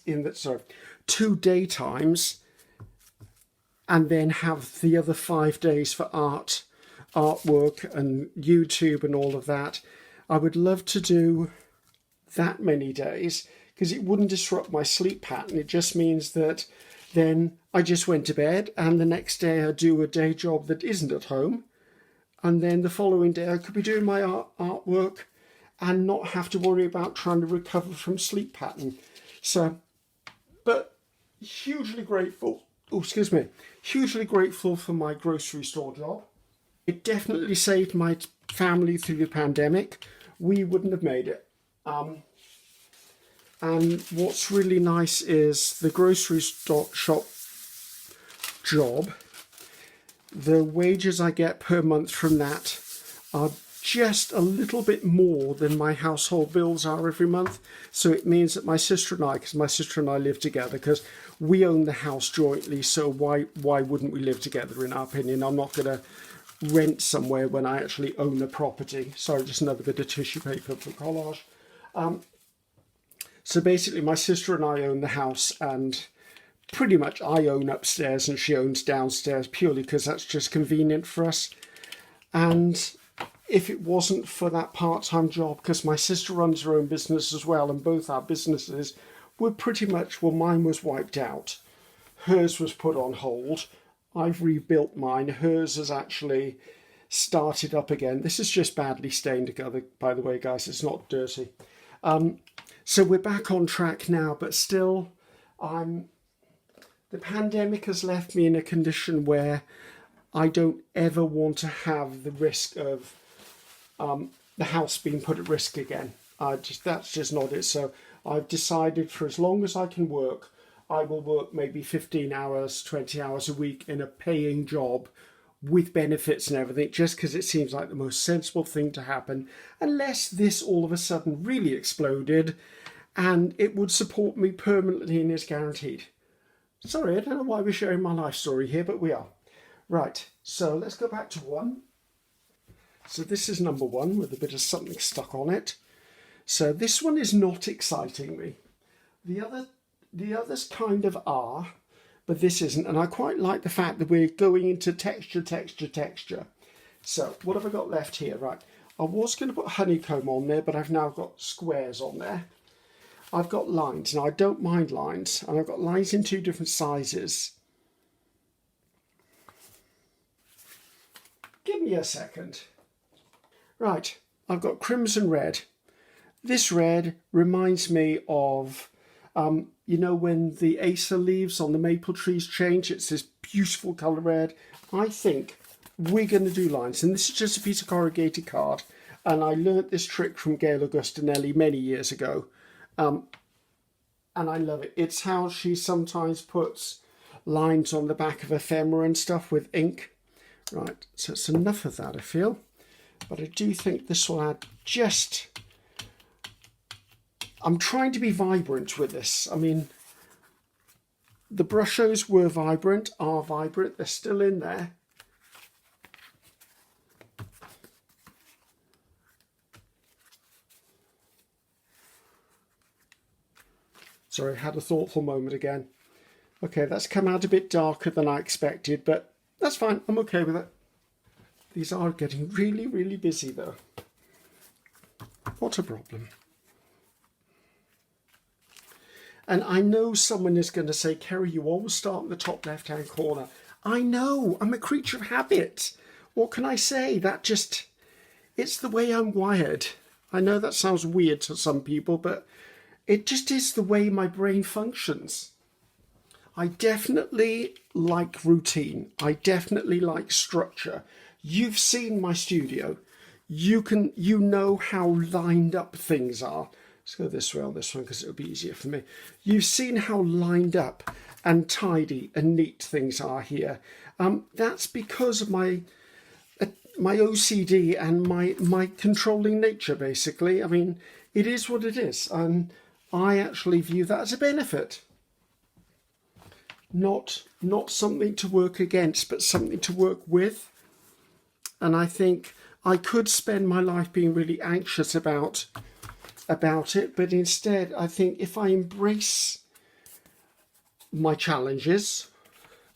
and then have the other 5 days for artwork and YouTube and all of that. I would love to do that many days because it wouldn't disrupt my sleep pattern. It just means that then I just went to bed, and the next day I do a day job that isn't at home, and then the following day I could be doing my artwork and not have to worry about trying to recover from sleep pattern. So, but hugely grateful for my grocery store job. It definitely saved my family through the pandemic. We wouldn't have made it. And what's really nice is the grocery shop job, the wages I get per month from that are just a little bit more than my household bills are every month. So it means that my sister and I live together because we own the house jointly. So why wouldn't we live together, in our opinion? I'm not going to rent somewhere when I actually own the property. Sorry, just another bit of tissue paper for collage. So basically my sister and I own the house, and pretty much I own upstairs and she owns downstairs, purely because that's just convenient for us. And if it wasn't for that part-time job, because my sister runs her own business as well, and both our businesses were pretty much, well, mine was wiped out. Hers was put on hold. I've rebuilt mine. Hers has actually started up again. This is just badly stained together, by the way, guys. It's not dirty. So we're back on track now, but still, the pandemic has left me in a condition where I don't ever want to have the risk of the house being put at risk again. That's just not it. So I've decided for as long as I can work, I will work maybe 15 hours, 20 hours a week in a paying job with benefits and everything, just because it seems like the most sensible thing to happen, unless this all of a sudden really exploded and it would support me permanently and is guaranteed. Sorry, I don't know why we're sharing my life story here, but we are. Right, so let's go back to 1. So this is number 1 with a bit of something stuck on it. So this one is not exciting me. The others kind of are, but this isn't. And I quite like the fact that we're going into texture. So what have I got left here? Right, I was going to put honeycomb on there, but I've now got squares on there. I've got lines. Now I don't mind lines, and I've got lines in 2 different sizes. Give me a second. Right, I've got crimson red. This red reminds me of, you know, when the acer leaves on the maple trees change, it's this beautiful colour red. I think we're going to do lines, and this is just a piece of corrugated card, and I learnt this trick from Gail Augustinelli many years ago. And and I love it. It's how she sometimes puts lines on the back of ephemera and stuff with ink. Right, so it's enough of that, I feel. But I do think this will add just... I'm trying to be vibrant with this. I mean, the Brushos were vibrant, are vibrant. They're still in there. Sorry, I had a thoughtful moment again. Okay, that's come out a bit darker than I expected, but that's fine. I'm okay with it. These are getting really, really busy though. What a problem. And I know someone is going to say, Ceri, you always start in the top left-hand corner. I know, I'm a creature of habit. What can I say? It's the way I'm wired. I know that sounds weird to some people, but it just is the way my brain functions. I definitely like routine. I definitely like structure. You've seen my studio. You know how lined up things are. Let's go this way on this one because it'll be easier for me. You've seen how lined up and tidy and neat things are here. That's because of my OCD and my controlling nature, basically. I mean, it is what it is. And I actually view that as a benefit. Not something to work against, but something to work with. And I think I could spend my life being really anxious about it, but instead I think if I embrace my challenges,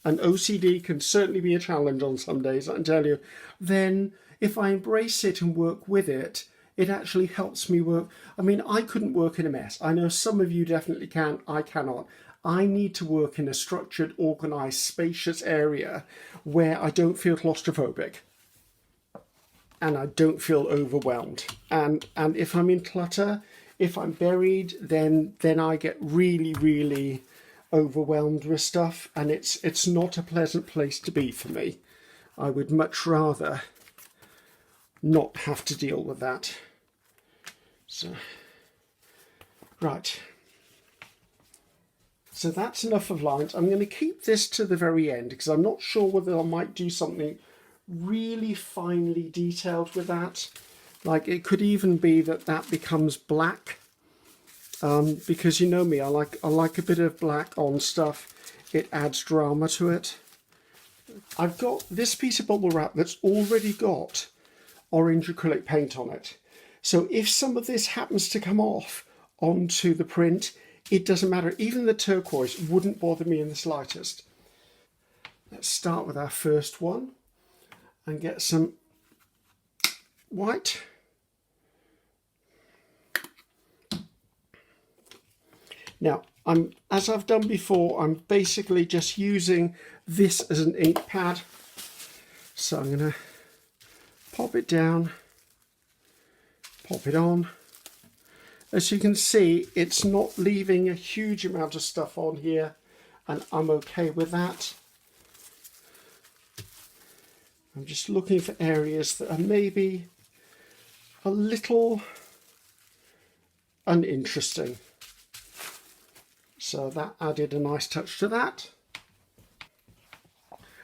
and OCD can certainly be a challenge on some days, I can tell you, then if I embrace it and work with it, it actually helps me work. I mean, I couldn't work in a mess. I know some of you definitely can. I cannot. I need to work in a structured, organised, spacious area where I don't feel claustrophobic and I don't feel overwhelmed. And if I'm in clutter, if I'm buried, then I get really, really overwhelmed with stuff, and it's not a pleasant place to be for me. I would much rather not have to deal with that. So, right. So that's enough of lines. I'm going to keep this to the very end because I'm not sure whether I might do something really finely detailed with that. Like it could even be that becomes black, because you know me, I like a bit of black on stuff. It adds drama to it. I've got this piece of bubble wrap that's already got orange acrylic paint on it. So if some of this happens to come off onto the print, it doesn't matter. Even the turquoise wouldn't bother me in the slightest. Let's start with our first one and get some white. Now, as I've done before, I'm basically just using this as an ink pad. So I'm going to pop it down, pop it on. As you can see, it's not leaving a huge amount of stuff on here, and I'm okay with that. I'm just looking for areas that are maybe a little uninteresting. So that added a nice touch to that.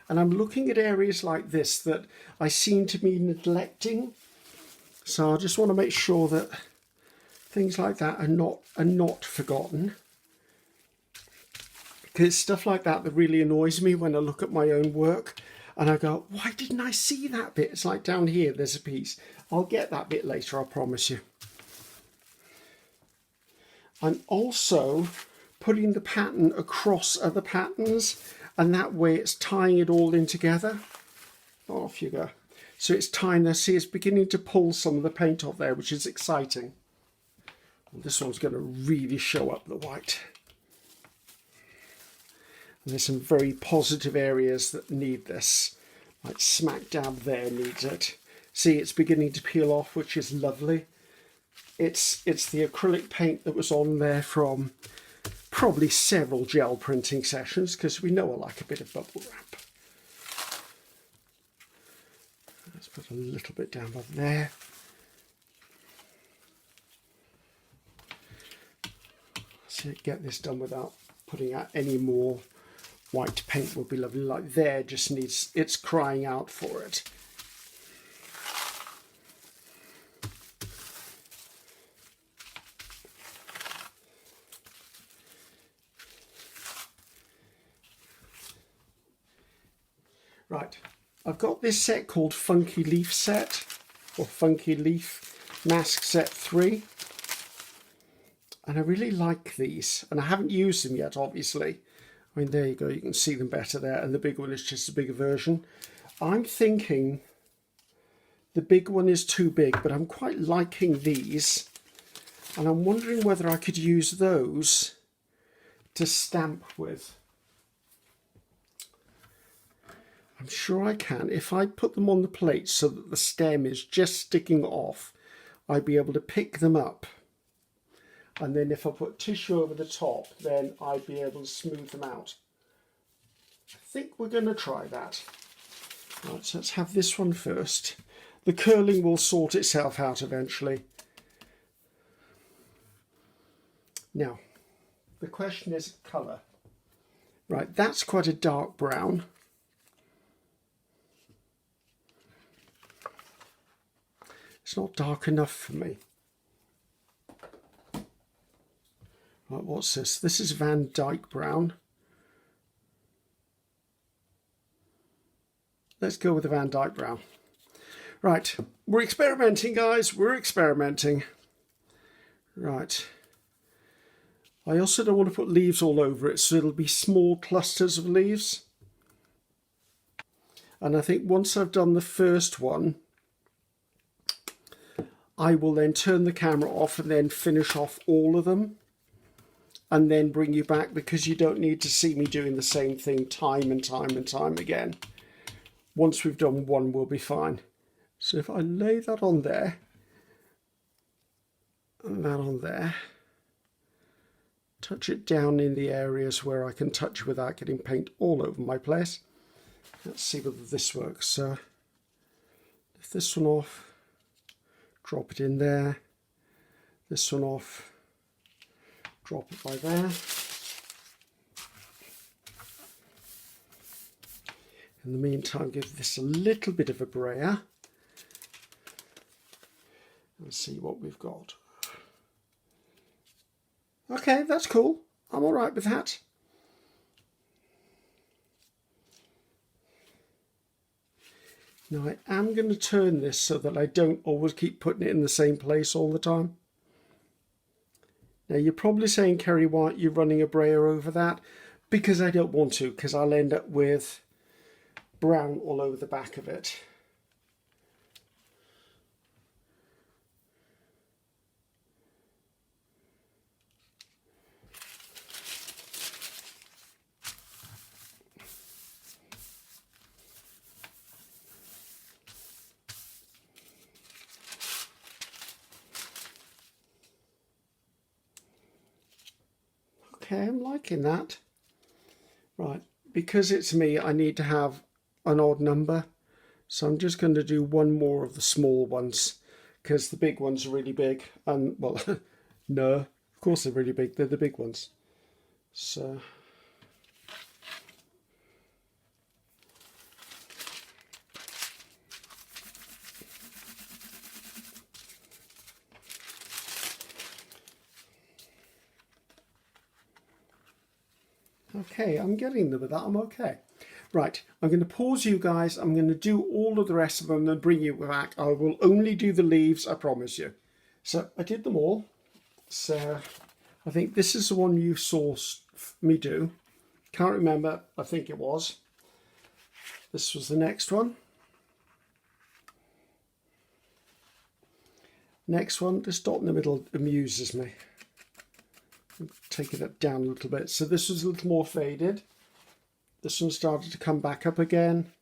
And I'm looking at areas like this that I seem to be neglecting. So I just want to make sure that things like that are not forgotten. Because it's stuff like that that really annoys me when I look at my own work and I go, why didn't I see that bit? It's like down here, there's a piece. I'll get that bit later, I promise you. I'm also putting the pattern across other patterns, and that way it's tying it all in together. Off you go. So it's tying there. See, it's beginning to pull some of the paint off there, which is exciting. And this one's going to really show up the white. And there's some very positive areas that need this. Like smack dab there needs it. See, it's beginning to peel off, which is lovely. It's the acrylic paint that was on there from probably several gel printing sessions, because we know I like a bit of bubble wrap. Let's put a little bit down by there. to get this done without putting out any more white paint would be lovely. Like there, just needs, it's crying out for it. Right, I've got this set called Funky Leaf Set, or Funky Leaf Mask Set 3. And I really like these, and I haven't used them yet, obviously. I mean, there you go, you can see them better there, and the big one is just a bigger version. I'm thinking the big one is too big, but I'm quite liking these, and I'm wondering whether I could use those to stamp with. I'm sure I can. If I put them on the plate so that the stem is just sticking off, I'd be able to pick them up. And then if I put tissue over the top, then I'd be able to smooth them out. I think we're going to try that. Right, so let's have this one first. The curling will sort itself out eventually. Now, the question is colour. Right, that's quite a dark brown. It's not dark enough for me. Right, what's this? This is Van Dyke brown. Let's go with the Van Dyke brown. Right, we're experimenting, guys. We're experimenting. Right. I also don't want to put leaves all over it, so it'll be small clusters of leaves. And I think once I've done the first one, I will then turn the camera off and then finish off all of them and then bring you back, because you don't need to see me doing the same thing time and time and time again. Once we've done one, we'll be fine. So if I lay that on there and that on there, touch it down in the areas where I can touch without getting paint all over my place. Let's see whether this works. So lift this one off. Drop it in there, this one off, drop it by there. In the meantime, give this a little bit of a brayer and see what we've got. Okay, that's cool. I'm all right with that. Now I am going to turn this so that I don't always keep putting it in the same place all the time. Now you're probably saying, Ceri, why aren't you running a brayer over that? Because I don't want to, because I'll end up with brown all over the back of it. Okay, I'm liking that. Right, because it's me, I need to have an odd number. So I'm just going to do one more of the small ones, because the big ones are really big. And, well, no, of course they're really big. They're the big ones. So... Okay, I'm getting there with that. I'm okay. Right, I'm going to pause you guys. I'm going to do all of the rest of them and bring you back. I will only do the leaves, I promise you. So I did them all. So I think this is the one you saw me do. Can't remember. I think it was. This was the next one. Next one, this dot in the middle amuses me. Taking it down a little bit. So this was a little more faded. This one started to come back up again.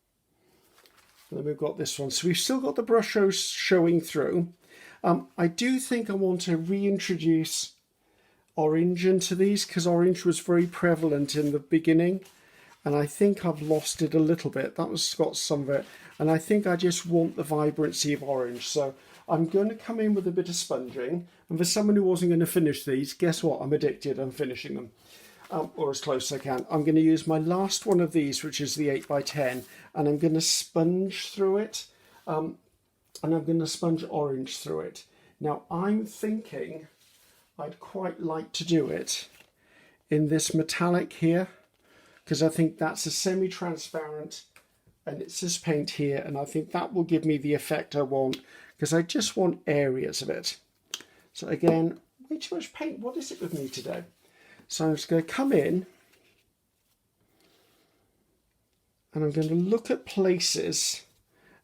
And then we've got this one. So we've still got the Brusho showing through. I do think I want to reintroduce orange into these, because orange was very prevalent in the beginning. And I think I've lost it a little bit. That was got some of it. And I think I just want the vibrancy of orange. So I'm going to come in with a bit of sponging, and for someone who wasn't going to finish these, guess what? I'm addicted. I'm finishing them, or as close as I can. I'm going to use my last one of these, which is the 8x10, and I'm going to sponge through it, and I'm going to sponge orange through it. Now, I'm thinking I'd quite like to do it in this metallic here, because I think that's a semi-transparent, and it's this paint here, and I think that will give me the effect I want, because I just want areas of it. So again, way too much paint. What is it with me today? So I'm just going to come in, and I'm going to look at places,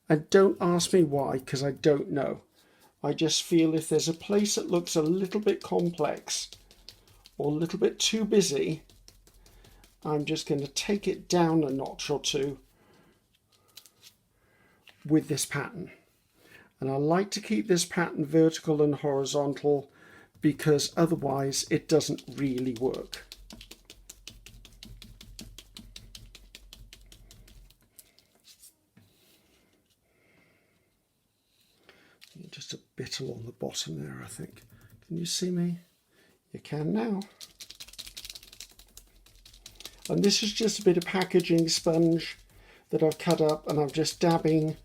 and don't ask me why, because I don't know. I just feel if there's a place that looks a little bit complex or a little bit too busy, I'm just going to take it down a notch or two with this pattern. And I like to keep this pattern vertical and horizontal because otherwise it doesn't really work. Just a bit along the bottom there, I think. Can you see me? You can now. And this is just a bit of packaging sponge that I've cut up, and I'm just dabbing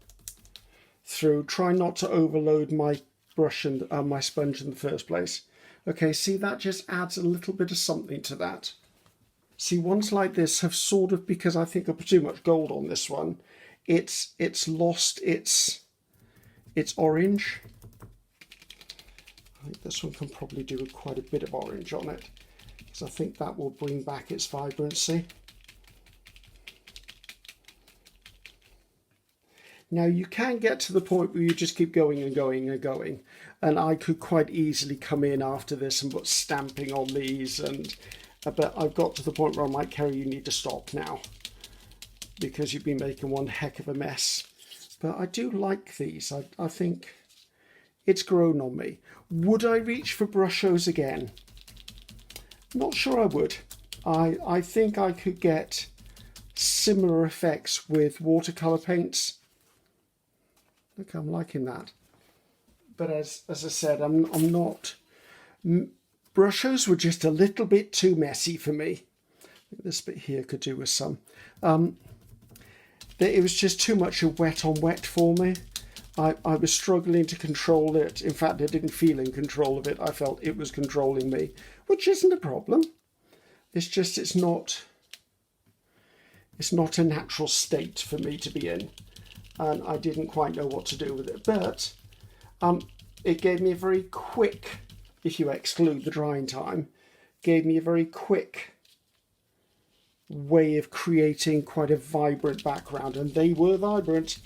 through. Try not to overload my brush and my sponge in the first place. Okay, see, that just adds a little bit of something to that. See, ones like this have sort of, because I think I put too much gold on this one, it's lost its orange. I think this one can probably do with quite a bit of orange on it, because I think that will bring back its vibrancy. Now you can get to the point where you just keep going and going and going, and I could quite easily come in after this and put stamping on these, and but I've got to the point where I'm like, Ceri, you need to stop now because you've been making one heck of a mess. But I do like these. I think it's grown on me. Would I reach for Brushos again? Not sure I would. I think I could get similar effects with watercolour paints. Look, I'm liking that. But as I said, I'm not... Brushos were just a little bit too messy for me. This bit here could do with some. It was just too much of wet on wet for me. I was struggling to control it. In fact, I didn't feel in control of it. I felt it was controlling me, which isn't a problem. It's just it's not a natural state for me to be in, and I didn't quite know what to do with it. But it gave me a very quick, if you exclude the drying time, gave me a very quick way of creating quite a vibrant background, and they were vibrant.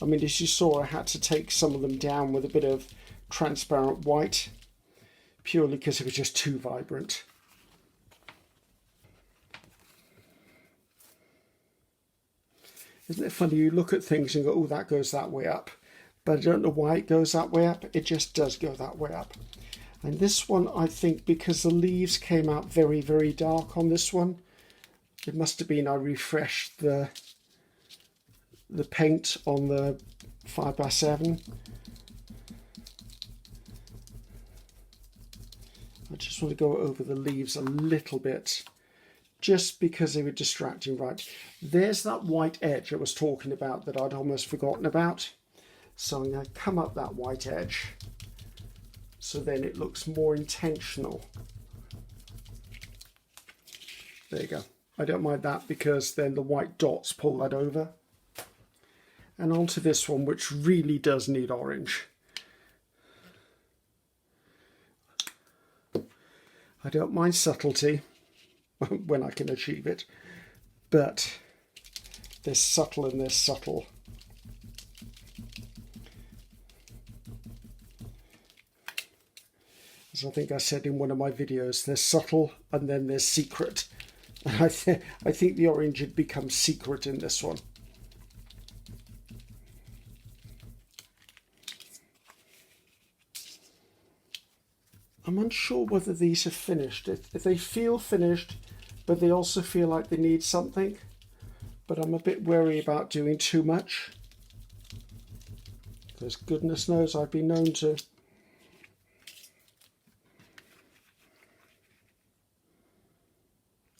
I mean, as you saw, I had to take some of them down with a bit of transparent white, purely because it was just too vibrant. Isn't it funny? You look at things and go, oh, that goes that way up. But I don't know why it goes that way up. It just does go that way up. And this one, I think, because the leaves came out very, very dark on this one, it must have been I refreshed the paint on the 5x7. I just want to go over the leaves a little bit, just because they were distracting. Right, there's that white edge I was talking about that I'd almost forgotten about. So I'm going to come up that white edge, so then it looks more intentional. There you go. I don't mind that because then the white dots pull that over. And onto this one, which really does need orange. I don't mind subtlety when I can achieve it, but there's subtle and there's subtle. As I think I said in one of my videos, there's subtle and then there's secret. And I think the orange had become secret in this one. I'm unsure whether these are finished. If they feel finished, but they also feel like they need something. But I'm a bit wary about doing too much. because goodness knows I've been known to.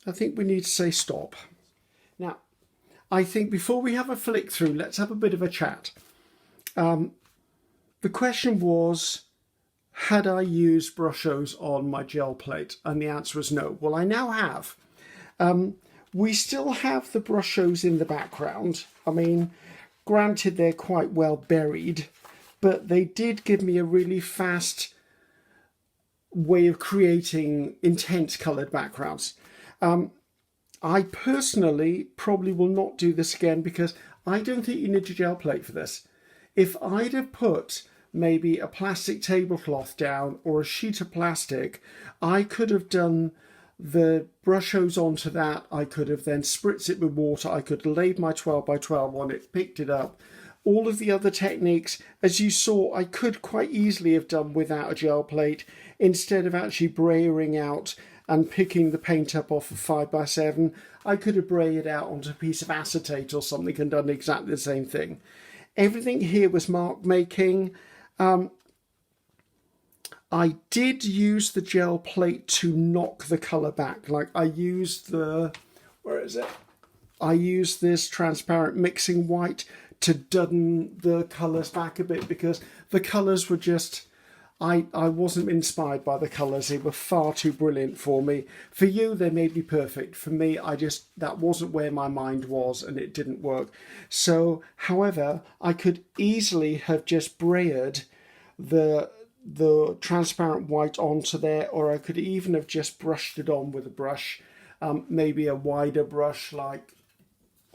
I think we need to say stop. Now, I think before we have a flick through, let's have a bit of a chat. The question was, had I used Brushos on my gel plate? And the answer is no. Well, I now have. We still have the Brushos in the background. I mean, granted, they're quite well buried, but they did give me a really fast way of creating intense coloured backgrounds. I personally probably will not do this again because I don't think you need a gel plate for this. If I'd have put maybe a plastic tablecloth down or a sheet of plastic, I could have done the Brushos onto that. I could have then spritzed it with water. I could have laid my 12 by 12 on it, picked it up. All of the other techniques, as you saw, I could quite easily have done without a gel plate instead of actually brayering out and picking the paint up off of 5x7. I could have brayed out onto a piece of acetate or something and done exactly the same thing. Everything here was mark making. I did use the gel plate to knock the colour back. Like I used I used this transparent mixing white to dun the colours back a bit because the colours were just, I wasn't inspired by the colours. They were far too brilliant for me. For you, they may be perfect. For me, that wasn't where my mind was and it didn't work. So, however, I could easily have just brayed the transparent white onto there, or I could even have just brushed it on with a brush, maybe a wider brush like,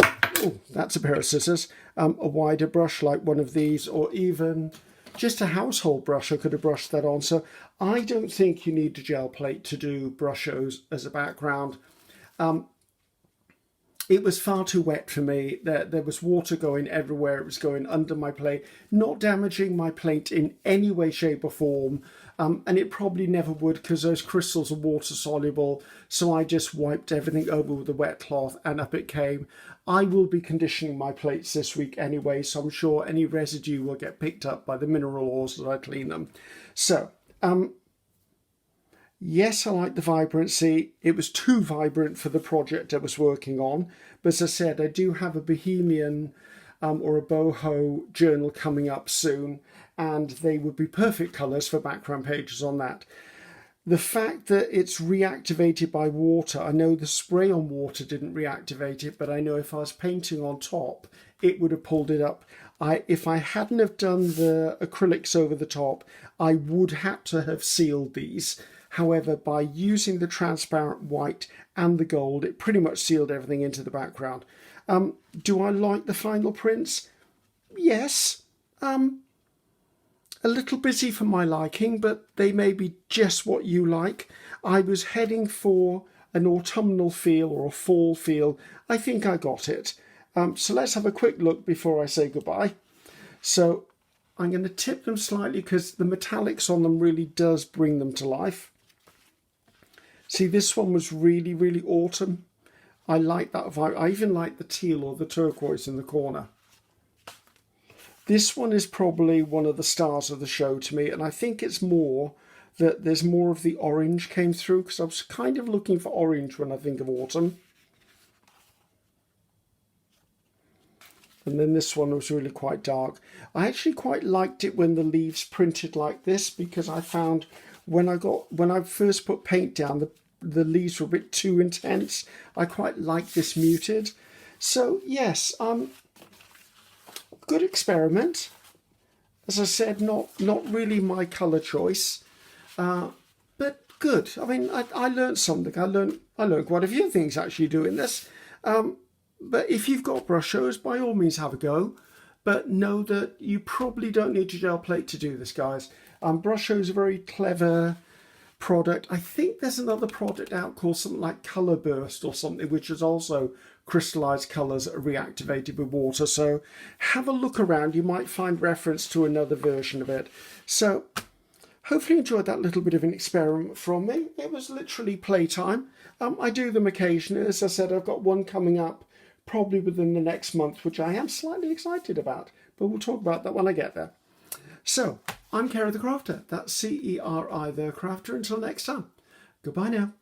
oh, that's a pair of scissors, a wider brush like one of these, or even just a household brush. I could have brushed that on. So I don't think you need a gel plate to do Brushos as a background. It was far too wet for me. There was water going everywhere. It was going under my plate, not damaging my plate in any way, shape or form. And it probably never would because those crystals are water soluble. So I just wiped everything over with a wet cloth and up it came. I will be conditioning my plates this week anyway, so I'm sure any residue will get picked up by the mineral oils as I clean them. So, yes, I like the vibrancy. It was too vibrant for the project I was working on. But as I said, I do have a Bohemian or a boho journal coming up soon, and they would be perfect colours for background pages on that. The fact that it's reactivated by water, I know the spray on water didn't reactivate it, but I know if I was painting on top, it would have pulled it up. If I hadn't have done the acrylics over the top, I would have to have sealed these. However, by using the transparent white and the gold, it pretty much sealed everything into the background. Do I like the final prints? Yes. A little busy for my liking, but they may be just what you like. I was heading for an autumnal feel or a fall feel. I think I got it. So let's have a quick look before I say goodbye. So I'm going to tip them slightly because the metallics on them really does bring them to life. See, this one was really, really autumn. I like that vibe. I even like the teal or the turquoise in the corner. This one is probably one of the stars of the show to me, and I think it's more that there's more of the orange came through because I was kind of looking for orange when I think of autumn. And then this one was really quite dark. I actually quite liked it when the leaves printed like this because I found when I first put paint down, the leaves were a bit too intense. I quite like this muted. So yes, good experiment. As I said, not really my colour choice, but good. I mean, I learned something. I learned quite a few things actually doing this. But if you've got Brushos, by all means have a go. But know that you probably don't need a gel plate to do this, guys. Brusho is a very clever product. I think there's another product out called something like Colour Burst or something, which is also crystallized colours that are reactivated with water. So have a look around. You might find reference to another version of it. So hopefully you enjoyed that little bit of an experiment from me. It was literally playtime. I do them occasionally. As I said, I've got one coming up probably within the next month, which I am slightly excited about. But we'll talk about that when I get there. So I'm Ceri the Crafter. That's Ceri the Crafter. Until next time, goodbye now.